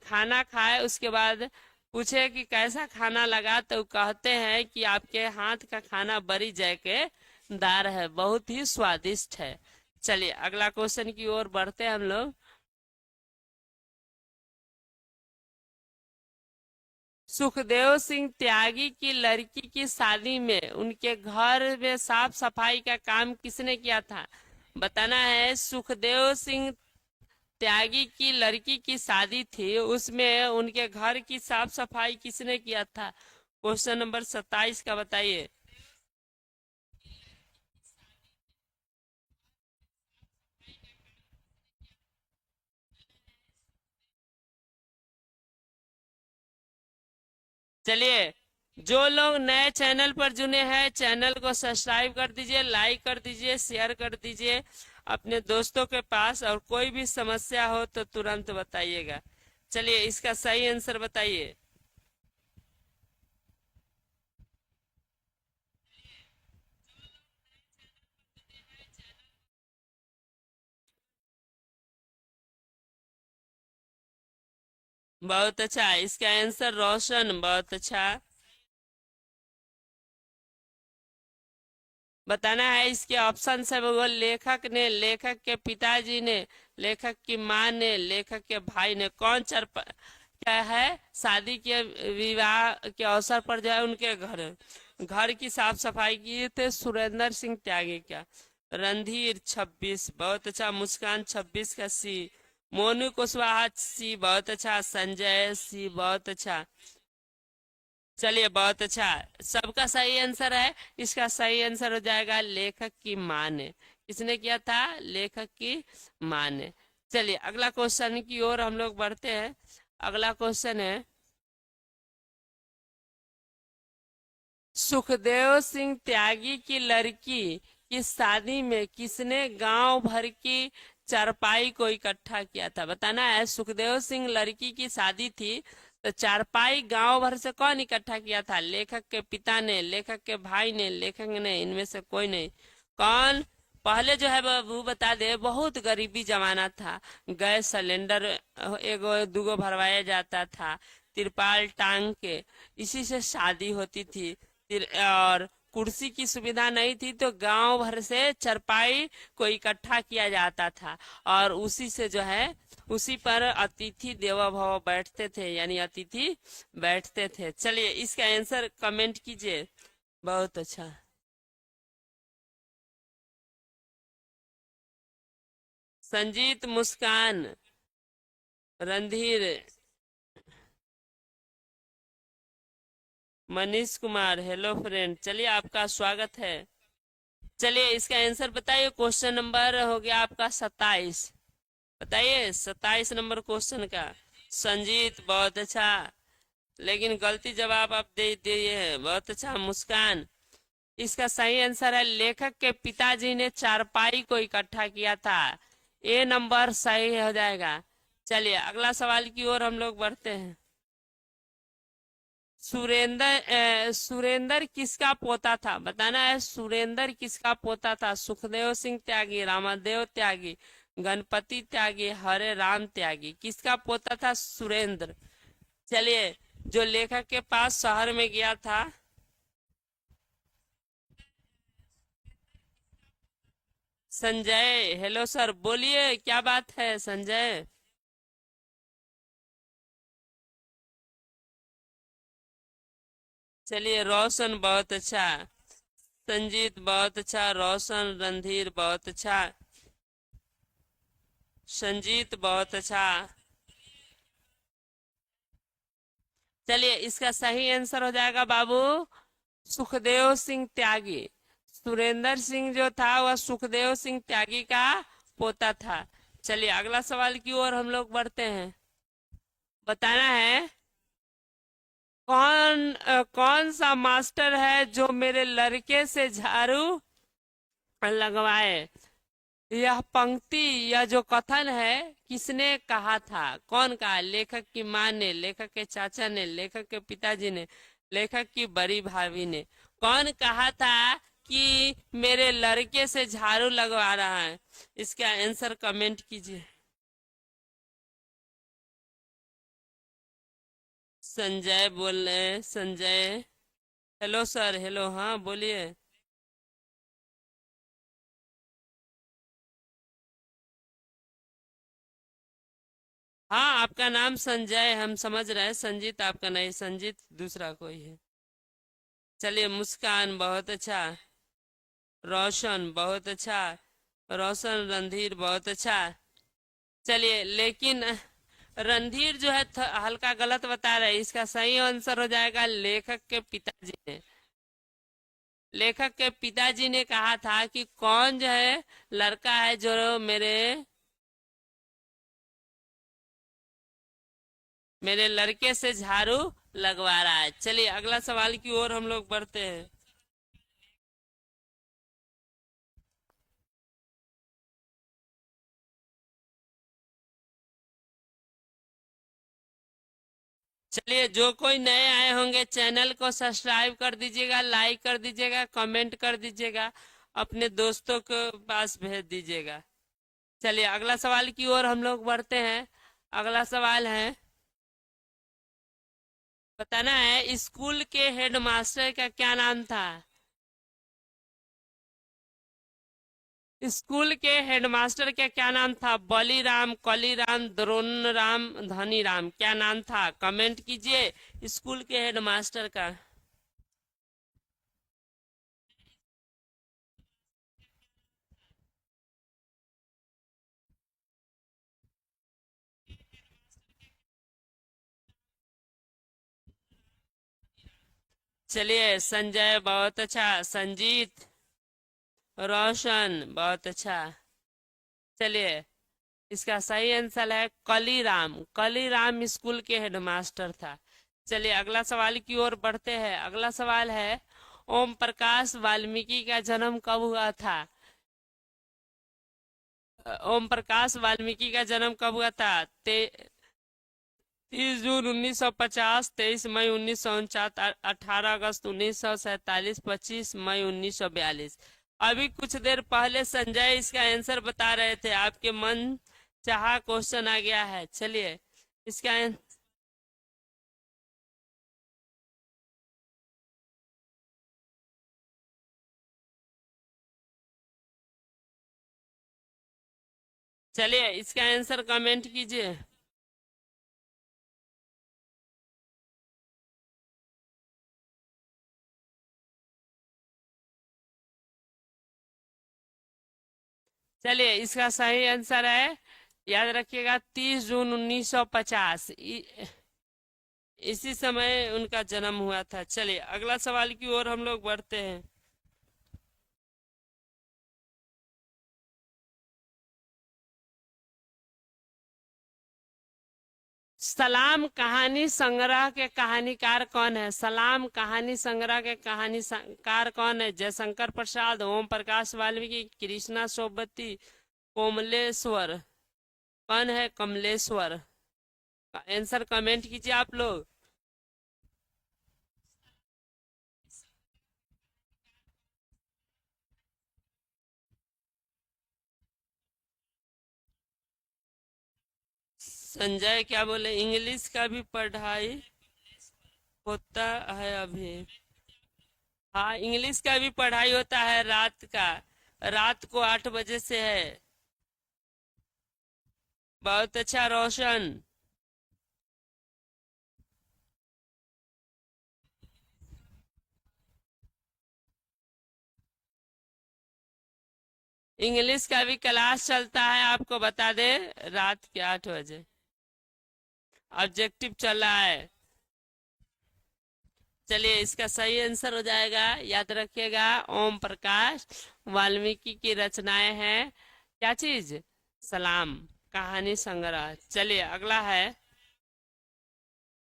खाना खाए, उसके बाद पूछे कि कैसा खाना लगा, तो कहते हैं कि आपके हाथ का खाना बड़ी जायकेदार है, बहुत ही स्वादिष्ट है। चलिए अगला क्वेश्चन की ओर बढ़ते हैं हम लोग। सुखदेव सिंह त्यागी की लड़की की शादी में उनके घर में साफ सफाई का काम किसने किया था? बताना है। सुखदेव सिंह त्यागी की लड़की की शादी थी, उसमें उनके घर की साफ सफाई किसने किया था? क्वेश्चन नंबर 27 का बताइए। चलिए, जो लोग नए चैनल पर जुड़े हैं, चैनल को सब्सक्राइब कर दीजिए, लाइक कर दीजिए, शेयर कर दीजिए अपने दोस्तों के पास। और कोई भी समस्या हो तो तुरंत बताइएगा। चलिए इसका सही आंसर बताइए। बहुत अच्छा, इसका आंसर रोशन, बहुत अच्छा। बताना है इसके ऑप्शन है। वो लेखक ने, लेखक के पिताजी ने, लेखक की माँ ने, लेखक के भाई ने। कौन क्या है, शादी के विवाह के अवसर पर जो है उनके घर घर की साफ सफाई किए थे? सुरेंद्र सिंह त्यागी क्या। रणधीर 26, बहुत अच्छा। मुस्कान 26 का सी। मोनू कुशवाहा सी, बहुत अच्छा। संजय सी, बहुत अच्छा। चलिए बहुत अच्छा, सबका सही आंसर है। इसका सही आंसर हो जाएगा लेखक की माँ ने। किसने किया था? लेखक की माँ ने। चलिए अगला क्वेश्चन की ओर हम लोग बढ़ते हैं। अगला क्वेश्चन है, सुखदेव सिंह त्यागी की लड़की की शादी में किसने गांव भर की चारपाई को इकट्ठा किया था? बताना है। सुखदेव सिंह लड़की की शादी थी, तो चारपाई गांव भर से कौन इकट्ठा किया था? लेखक के पिता ने, लेखक के भाई ने, लेखक ने, इनमें से कोई नहीं। कौन? पहले जो है वो बता दे, बहुत गरीबी जमाना था। गैस सिलेंडर एगो दूगो भरवाया जाता था, तिरपाल टांग के, इसी से शादी होती थी। और कुर्सी की सुविधा नहीं थी, तो गांव भर से चरपाई को इकट्ठा किया जाता था। और उसी से जो है, उसी पर अतिथि देवो भव बैठते थे, यानी अतिथि बैठते थे। चलिए इसका आंसर कमेंट कीजिए। बहुत अच्छा। संजीत, मुस्कान, रणधीर, मनीष कुमार, हेलो फ्रेंड, चलिए आपका स्वागत है। चलिए इसका आंसर बताइए। क्वेश्चन नंबर हो गया आपका 27। बताइए 27 नंबर क्वेश्चन का। संजीत, बहुत अच्छा, लेकिन गलती जवाब आप दे दिए हैं। बहुत अच्छा। मुस्कान, इसका सही आंसर है लेखक के पिताजी ने चारपाई को इकट्ठा किया था। ए नंबर सही हो जाएगा। चलिए अगला सवाल की ओर हम लोग बढ़ते हैं। सुरेंद्र किसका पोता था? बताना है। सुरेंद्र किसका पोता था? सुखदेव सिंह त्यागी, रामादेव त्यागी, गणपति त्यागी, हरे राम त्यागी। किसका पोता था सुरेंद्र? चलिए, जो लेखक के पास शहर में गया था। संजय, हेलो सर, बोलिए क्या बात है संजय। चलिए रोशन, बहुत अच्छा। संजीत बहुत अच्छा, रोशन रणधीर बहुत अच्छा, संजीत बहुत अच्छा। चलिए इसका सही आंसर हो जाएगा बाबू सुखदेव सिंह त्यागी। सुरेंद्र सिंह जो था वह सुखदेव सिंह त्यागी का पोता था। चलिए अगला सवाल की ओर हम लोग बढ़ते हैं। बताना है कौन सा मास्टर है जो मेरे लड़के से झाड़ू लगवाए। यह पंक्ति, यह जो कथन है, किसने कहा था? कौन कहा? लेखक की माँ ने, लेखक के चाचा ने, लेखक के पिताजी ने, लेखक की बड़ी भाभी ने। कौन कहा था कि मेरे लड़के से झाड़ू लगवा रहा है? इसका आंसर कमेंट कीजिए। संजय बोल रहे हैं, संजय। हेलो सर, हेलो, हाँ बोलिए। हाँ आपका नाम संजय, हम समझ रहे हैं, संजीत आपका नहीं, संजीत दूसरा कोई है। चलिए मुस्कान बहुत अच्छा, रोशन बहुत अच्छा, रोशन रणधीर बहुत अच्छा। चलिए लेकिन रणधीर जो है हल्का गलत बता रहे हैं। इसका सही आंसर हो जाएगा लेखक के पिताजी ने। लेखक के पिताजी ने कहा था कि कौन जो है लड़का है जो मेरे लड़के से झाड़ू लगवा रहा है। चलिए अगला सवाल की ओर हम लोग बढ़ते हैं। चलिए जो कोई नए आए होंगे चैनल को सब्सक्राइब कर दीजिएगा, लाइक कर दीजिएगा, कमेंट कर दीजिएगा, अपने दोस्तों के पास भेज दीजिएगा। चलिए अगला सवाल की ओर हम लोग बढ़ते हैं। अगला सवाल है, बताना है स्कूल के हेडमास्टर का क्या नाम था? स्कूल के हेडमास्टर का क्या नाम था? बलीराम, कलीराम, द्रोण राम, धनी राम, क्या नाम था? कमेंट कीजिए स्कूल के हेडमास्टर का। चलिए संजय बहुत अच्छा, संजीत, रोशन बहुत अच्छा। चलिए इसका सही आंसर है कलीराम। कलीराम स्कूल के हेडमास्टर था। चलिए अगला सवाल की ओर बढ़ते हैं। अगला सवाल है ओम प्रकाश वाल्मीकि का जन्म कब हुआ था? ओम प्रकाश वाल्मीकि का जन्म कब हुआ था? 30 जून 1950, 23 मई 1949, 18 अगस्त 1947, 25 मई 1942। अभी कुछ देर पहले संजय इसका आंसर बता रहे थे, आपके मन चाहा क्वेश्चन आ गया है। चलिए इसका चलिए इसका आंसर कमेंट कीजिए। चलिए इसका सही आंसर है, याद रखिएगा, 30 जून 1950। इसी समय उनका जन्म हुआ था। चलिए अगला सवाल की ओर हम लोग बढ़ते हैं। सलाम कहानी संग्रह के कहानीकार कौन है? सलाम कहानी संग्रह के कहानीकार कौन है? जयशंकर प्रसाद, ओम प्रकाश वाल्मीकि, कृष्णा सोबती, कोमलेश्वर। कौन है कमलेश्वर? आंसर कमेंट कीजिए आप लोग। संजय क्या बोले? इंग्लिश का भी पढ़ाई होता है अभी? हाँ इंग्लिश का भी पढ़ाई होता है रात का, रात को 8 बजे से है। बहुत अच्छा रोशन। इंग्लिश का भी क्लास चलता है, आपको बता दे, रात के 8 बजे ऑब्जेक्टिव चल रहा है। चलिए इसका सही आंसर हो जाएगा, याद रखिएगा, ओम प्रकाश वाल्मीकि की रचनाएं हैं क्या चीज, सलाम, कहानी संग्रह। चलिए अगला है,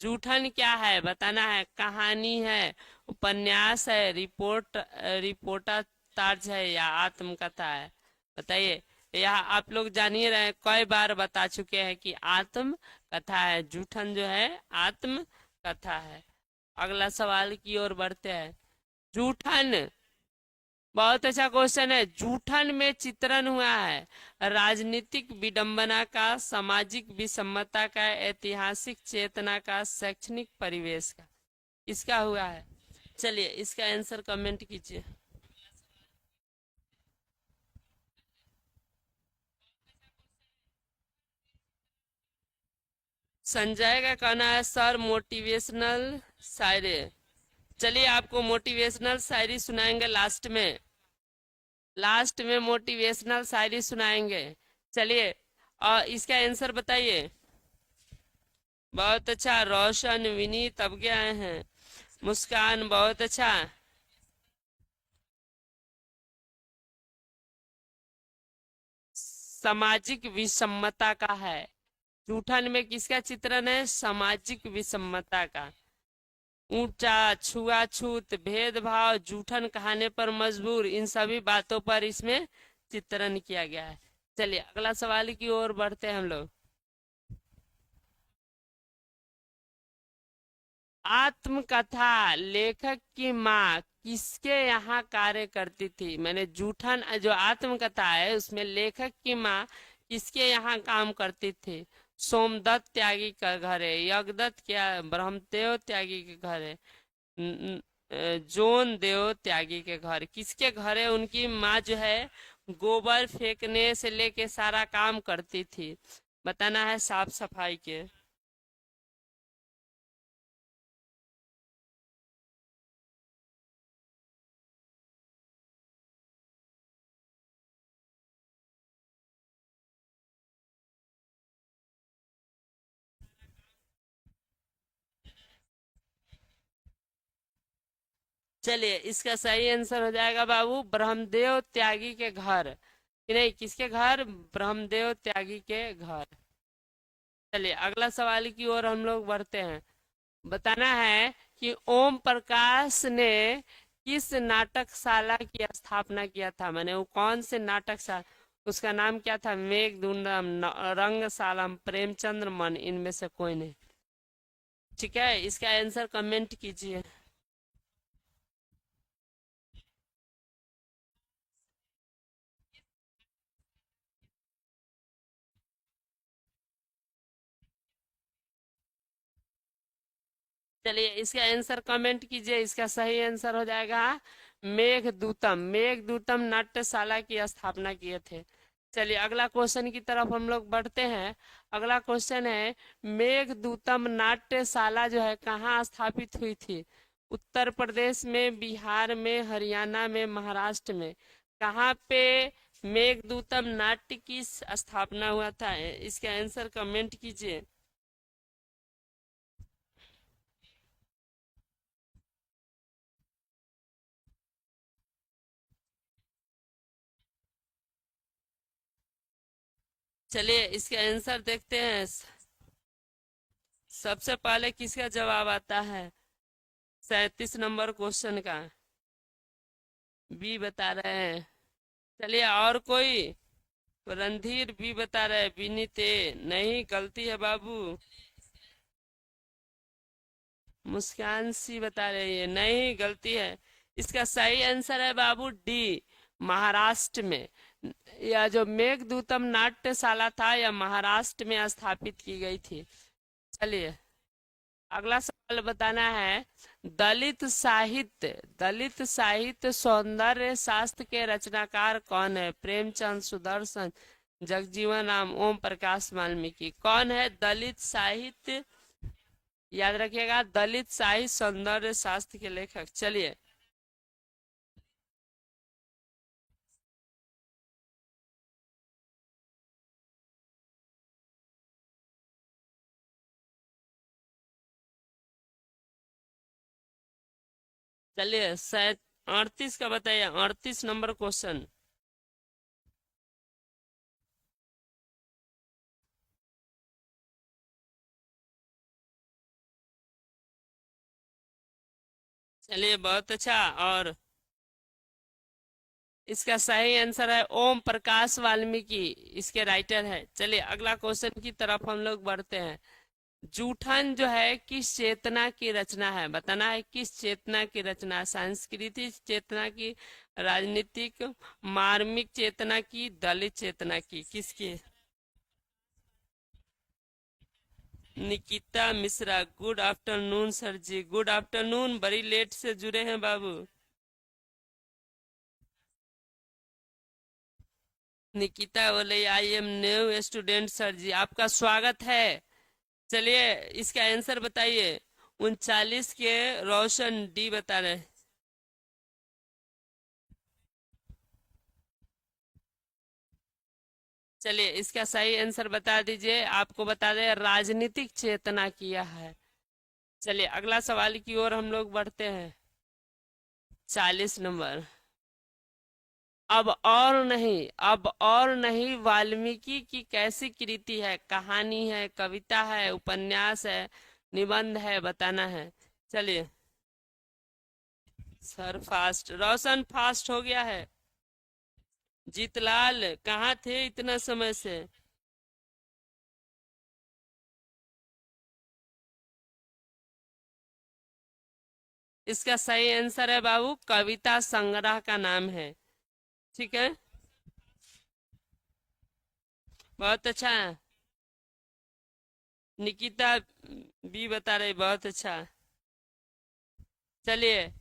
जूठन क्या है बताना है, कहानी है, उपन्यास है, रिपोर्टर तर्ज है या आत्मकथा है, बताइए। यह आप लोग जान ही रहे, कई बार बता चुके हैं कि आत्म कथा है, जूठन जो है आत्म कथा है। अगला सवाल की ओर बढ़ते हैं, जूठन, बहुत अच्छा क्वेश्चन है। जूठन में चित्रण हुआ है राजनीतिक विडंबना का, सामाजिक विषमता का, ऐतिहासिक चेतना का, शैक्षणिक परिवेश का, इसका हुआ है। चलिए इसका आंसर कमेंट कीजिए। संजय का कहना है सर मोटिवेशनल शायरी। चलिए आपको मोटिवेशनल शायरी सुनाएंगे लास्ट में, लास्ट में मोटिवेशनल शायरी सुनाएंगे। चलिए और इसका आंसर बताइए। बहुत अच्छा, रोशन विनीत अब गए हैं, मुस्कान बहुत अच्छा। सामाजिक विषमता का है, जूठन में किसका चित्रण है, सामाजिक विषमता का। ऊंचा, छुआछूत, भेदभाव, जूठन कहने पर मजबूर, इन सभी बातों पर इसमें चित्रण किया गया है। चलिए अगला सवाल की ओर बढ़ते हैं हम लोग। आत्मकथा, लेखक की माँ किसके यहाँ कार्य करती थी, मैंने जूठन जो आत्मकथा है उसमें लेखक की माँ किसके यहाँ काम करती थी। सोमदत्त त्यागी का घर है, यज्ञदत्त क्या ब्रह्मदेव त्यागी के घर है, जोन देव त्यागी के घर, किसके घर है, उनकी माँ जो है गोबर फेंकने से लेके सारा काम करती थी, बताना है, साफ सफाई के। चलिए इसका सही आंसर हो जाएगा बाबू, ब्रह्मदेव त्यागी के घर, कि नहीं, किसके घर, ब्रह्मदेव त्यागी के घर। चलिए अगला सवाल की ओर हम लोग बढ़ते हैं, बताना है कि ओम प्रकाश ने किस नाटकशाला की स्थापना किया था, मैंने वो कौन से नाटकशाला, उसका नाम क्या था, मेघदूतम, रंगशालम, प्रेमचंद्र मन, इनमें से कोई नहीं। ठीक है इसका आंसर कमेंट कीजिए। चलिए इसका आंसर कमेंट कीजिए, इसका सही आंसर हो जाएगा मेघदूतम, मेघदूतम नाट्यशाला की स्थापना किए थे। चलिए अगला क्वेश्चन की तरफ हम लोग बढ़ते हैं। अगला क्वेश्चन है, मेघदूतम नाट्यशाला जो है कहाँ स्थापित हुई थी, उत्तर प्रदेश में, बिहार में, हरियाणा में, महाराष्ट्र में, कहाँ पे मेघदूतम नाट्य की स्थापना हुआ था, इसका आंसर कमेंट कीजिए। चलिए इसका आंसर देखते हैं। सबसे पहले किसका जवाब आता है, 37 नंबर क्वेश्चन का, बी बता रहे हैं। चलिए और कोई, रणधीर बी बता रहे हैं, विनीत ए, नहीं गलती है बाबू, मुस्कान सी बता रही है, नहीं गलती है। इसका सही आंसर है बाबू डी, महाराष्ट्र में। यह जो मेघदूतम नाट्यशाला था यह महाराष्ट्र में स्थापित की गई थी। चलिए अगला सवाल बताना है, दलित साहित्य सौंदर्य शास्त्र के रचनाकार कौन है, प्रेमचंद, सुदर्शन, जगजीवन राम, ओम प्रकाश वाल्मीकि, कौन है दलित साहित्य, याद रखिएगा, दलित साहित्य सौंदर्य शास्त्र के लेखक। चलिए चलिए 38 का बताइए, 38 नंबर क्वेश्चन। चलिए बहुत अच्छा। और इसका सही आंसर है ओम प्रकाश वाल्मीकि, इसके राइटर है। चलिए अगला क्वेश्चन की तरफ हम लोग बढ़ते हैं। जूठन जो है किस चेतना की रचना है, बताना है किस चेतना की रचना है। सांस्कृतिक चेतना की, राजनीतिक, मार्मिक चेतना की, दलित चेतना की, किसकी? Nikita Mishra, good afternoon sir ji, good afternoon. बड़ी लेट से जुड़े हैं बाबू। निकिता बोले I am new student sir ji, आपका स्वागत है। चलिए इसका आंसर बताइए। 39 के रोशन डी बता रहे हैं। चलिए इसका सही आंसर बता दीजिए, आपको बता दें राजनीतिक चेतना किया है। चलिए अगला सवाल की ओर हम लोग बढ़ते हैं। 40 नंबर। अब और नहीं वाल्मीकि की कैसी कृति है, कहानी है, कविता है, उपन्यास है, निबंध है, बताना है। चलिए सर फास्ट, रोशन फास्ट हो गया है। जीतलाल कहाँ थे इतना समय से? इसका सही आंसर है बाबू, कविता संग्रह का नाम है। ठीक है, बहुत अच्छा है। निकिता भी बता रही, बहुत अच्छा। चलिए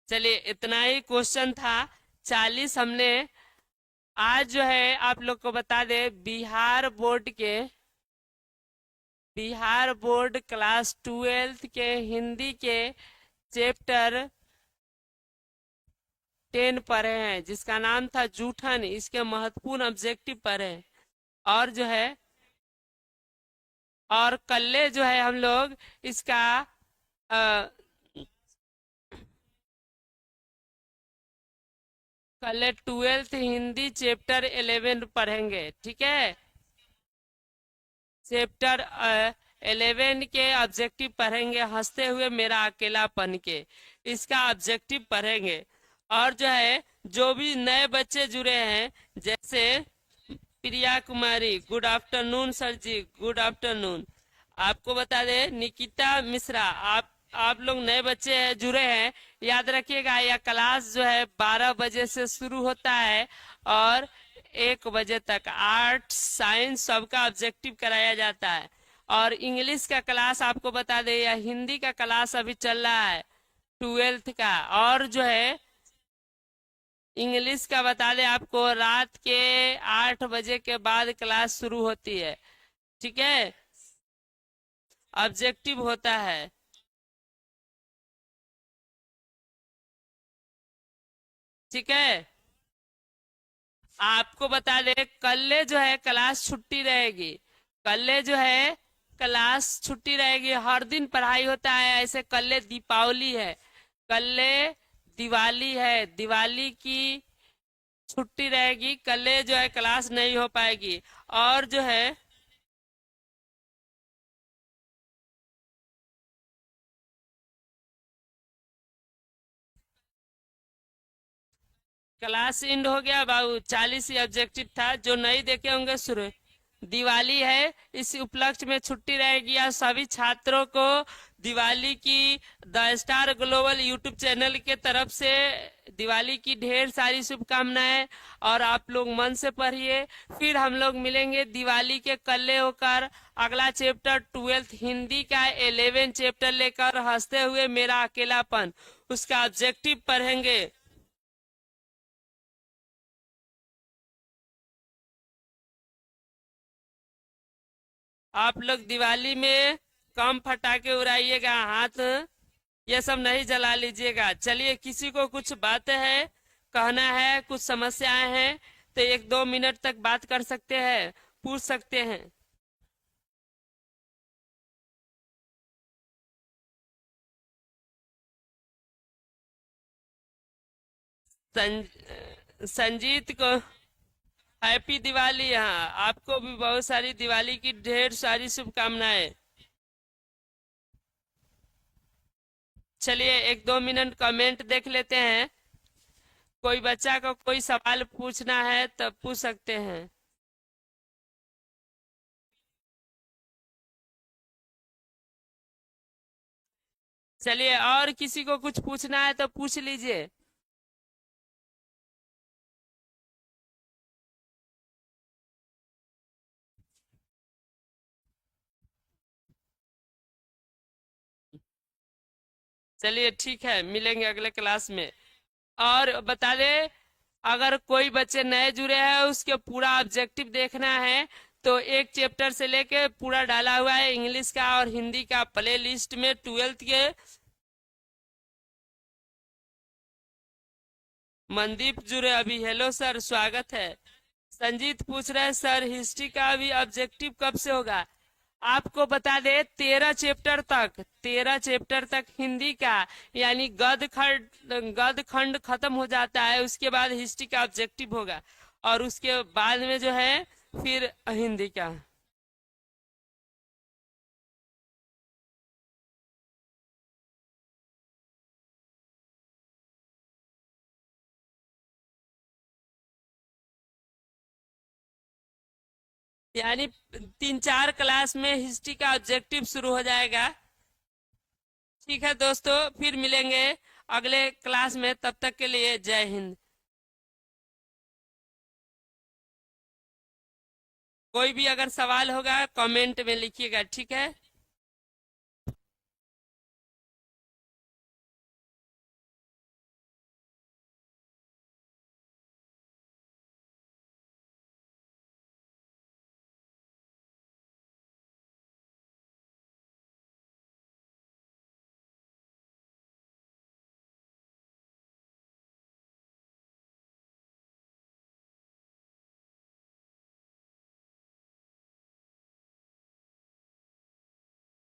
चलिए इतना ही क्वेश्चन था। 40 हमने। आज जो है आप लोग को बता दे, बिहार बोर्ड क्लास 12th के हिंदी के चैप्टर 10 पढ़े हैं, जिसका नाम था जूठन। इसके महत्वपूर्ण ऑब्जेक्टिव पढ़े। और जो है, और कल्ले जो है हम लोग इसका आ, कल 12th हिंदी चैप्टर 11 पढ़ेंगे, ठीक है। चैप्टर 11 के ऑब्जेक्टिव पढ़ेंगे, हंसते हुए मेरा अकेलापन के, इसका ऑब्जेक्टिव पढ़ेंगे। और जो है, जो भी नए बच्चे जुड़े हैं, जैसे Priya Kumari, good afternoon sir ji, good afternoon. आपको बता दें निकिता मिश्रा, आप लोग नए बच्चे हैं, जुड़े हैं। याद रखिएगा यह क्लास जो है 12 बजे से शुरू होता है और 1 बजे तक आर्ट साइंस सबका ऑब्जेक्टिव कराया जाता है। और इंग्लिश का क्लास आपको बता दें, या हिंदी का क्लास अभी चल रहा है 12th का। और जो है इंग्लिश का बता दें आपको, रात के 8 बजे के बाद क्लास शुरू होती है, ठीक है। ऑब्जेक्टिव होता है, ठीक है। आपको बता दें कल जो है क्लास छुट्टी रहेगी। कल जो है क्लास छुट्टी रहेगी, हर दिन पढ़ाई होता है ऐसे। कल दीपावली है, कल दिवाली है, दिवाली की छुट्टी रहेगी, कल जो है क्लास नहीं हो पाएगी। और जो है क्लास एंड हो गया बाबू। 40 ही ऑब्जेक्टिव था, जो नहीं देखे होंगे शुरू। दिवाली है, इस उपलक्ष्य में छुट्टी रहेगी। और सभी छात्रों को दिवाली की the star global YouTube channel के तरफ से दिवाली की ढेर सारी शुभकामनाएं। और आप लोग मन से पढ़िए। फिर हम लोग मिलेंगे दिवाली के कल्ले होकर, अगला चैप्टर 12th हिंदी का 11 चैप्टर लेकर, हंसते हुए मेरा अकेलापन, उसका ऑब्जेक्टिव पढ़ेंगे। आप लोग दिवाली में कम पटाखे उड़ाइएगा, हाथ ये सब नहीं जला लीजिएगा। चलिए किसी को कुछ बातें है, कहना है, कुछ समस्याएं हैं, तो 1-2 मिनट तक बात कर सकते हैं, पूछ सकते हैं। संजीत को हैप्पी दिवाली। हाँ, आपको भी बहुत सारी दिवाली की ढेर सारी शुभकामनाएं। चलिए 1-2 मिनट कमेंट देख लेते हैं। कोई बच्चा को कोई सवाल पूछना है तो पूछ सकते हैं। चलिए, और किसी को कुछ पूछना है तो पूछ लीजिए। चलिए ठीक है, मिलेंगे अगले क्लास में। और बता दे, अगर कोई बच्चे नए जुड़े हैं उसके पूरा ऑब्जेक्टिव देखना है तो एक चैप्टर से लेके पूरा डाला हुआ है, इंग्लिश का और हिंदी का प्ले लिस्ट में 12th के। मनदीप जुड़े अभी, हेलो सर, स्वागत है। संजीत पूछ रहे हैं सर हिस्ट्री का भी ऑब्जेक्टिव कब से होगा। आपको बता दे 13 चैप्टर तक हिंदी का, यानी गद खंड खत्म हो जाता है, उसके बाद हिस्ट्री का ऑब्जेक्टिव होगा और उसके बाद में जो है फिर हिंदी का। यानी 3-4 क्लास में हिस्ट्री का ऑब्जेक्टिव शुरू हो जाएगा। ठीक है दोस्तों, फिर मिलेंगे अगले क्लास में, तब तक के लिए जय हिंद। कोई भी अगर सवाल होगा कमेंट में लिखिएगा, ठीक है।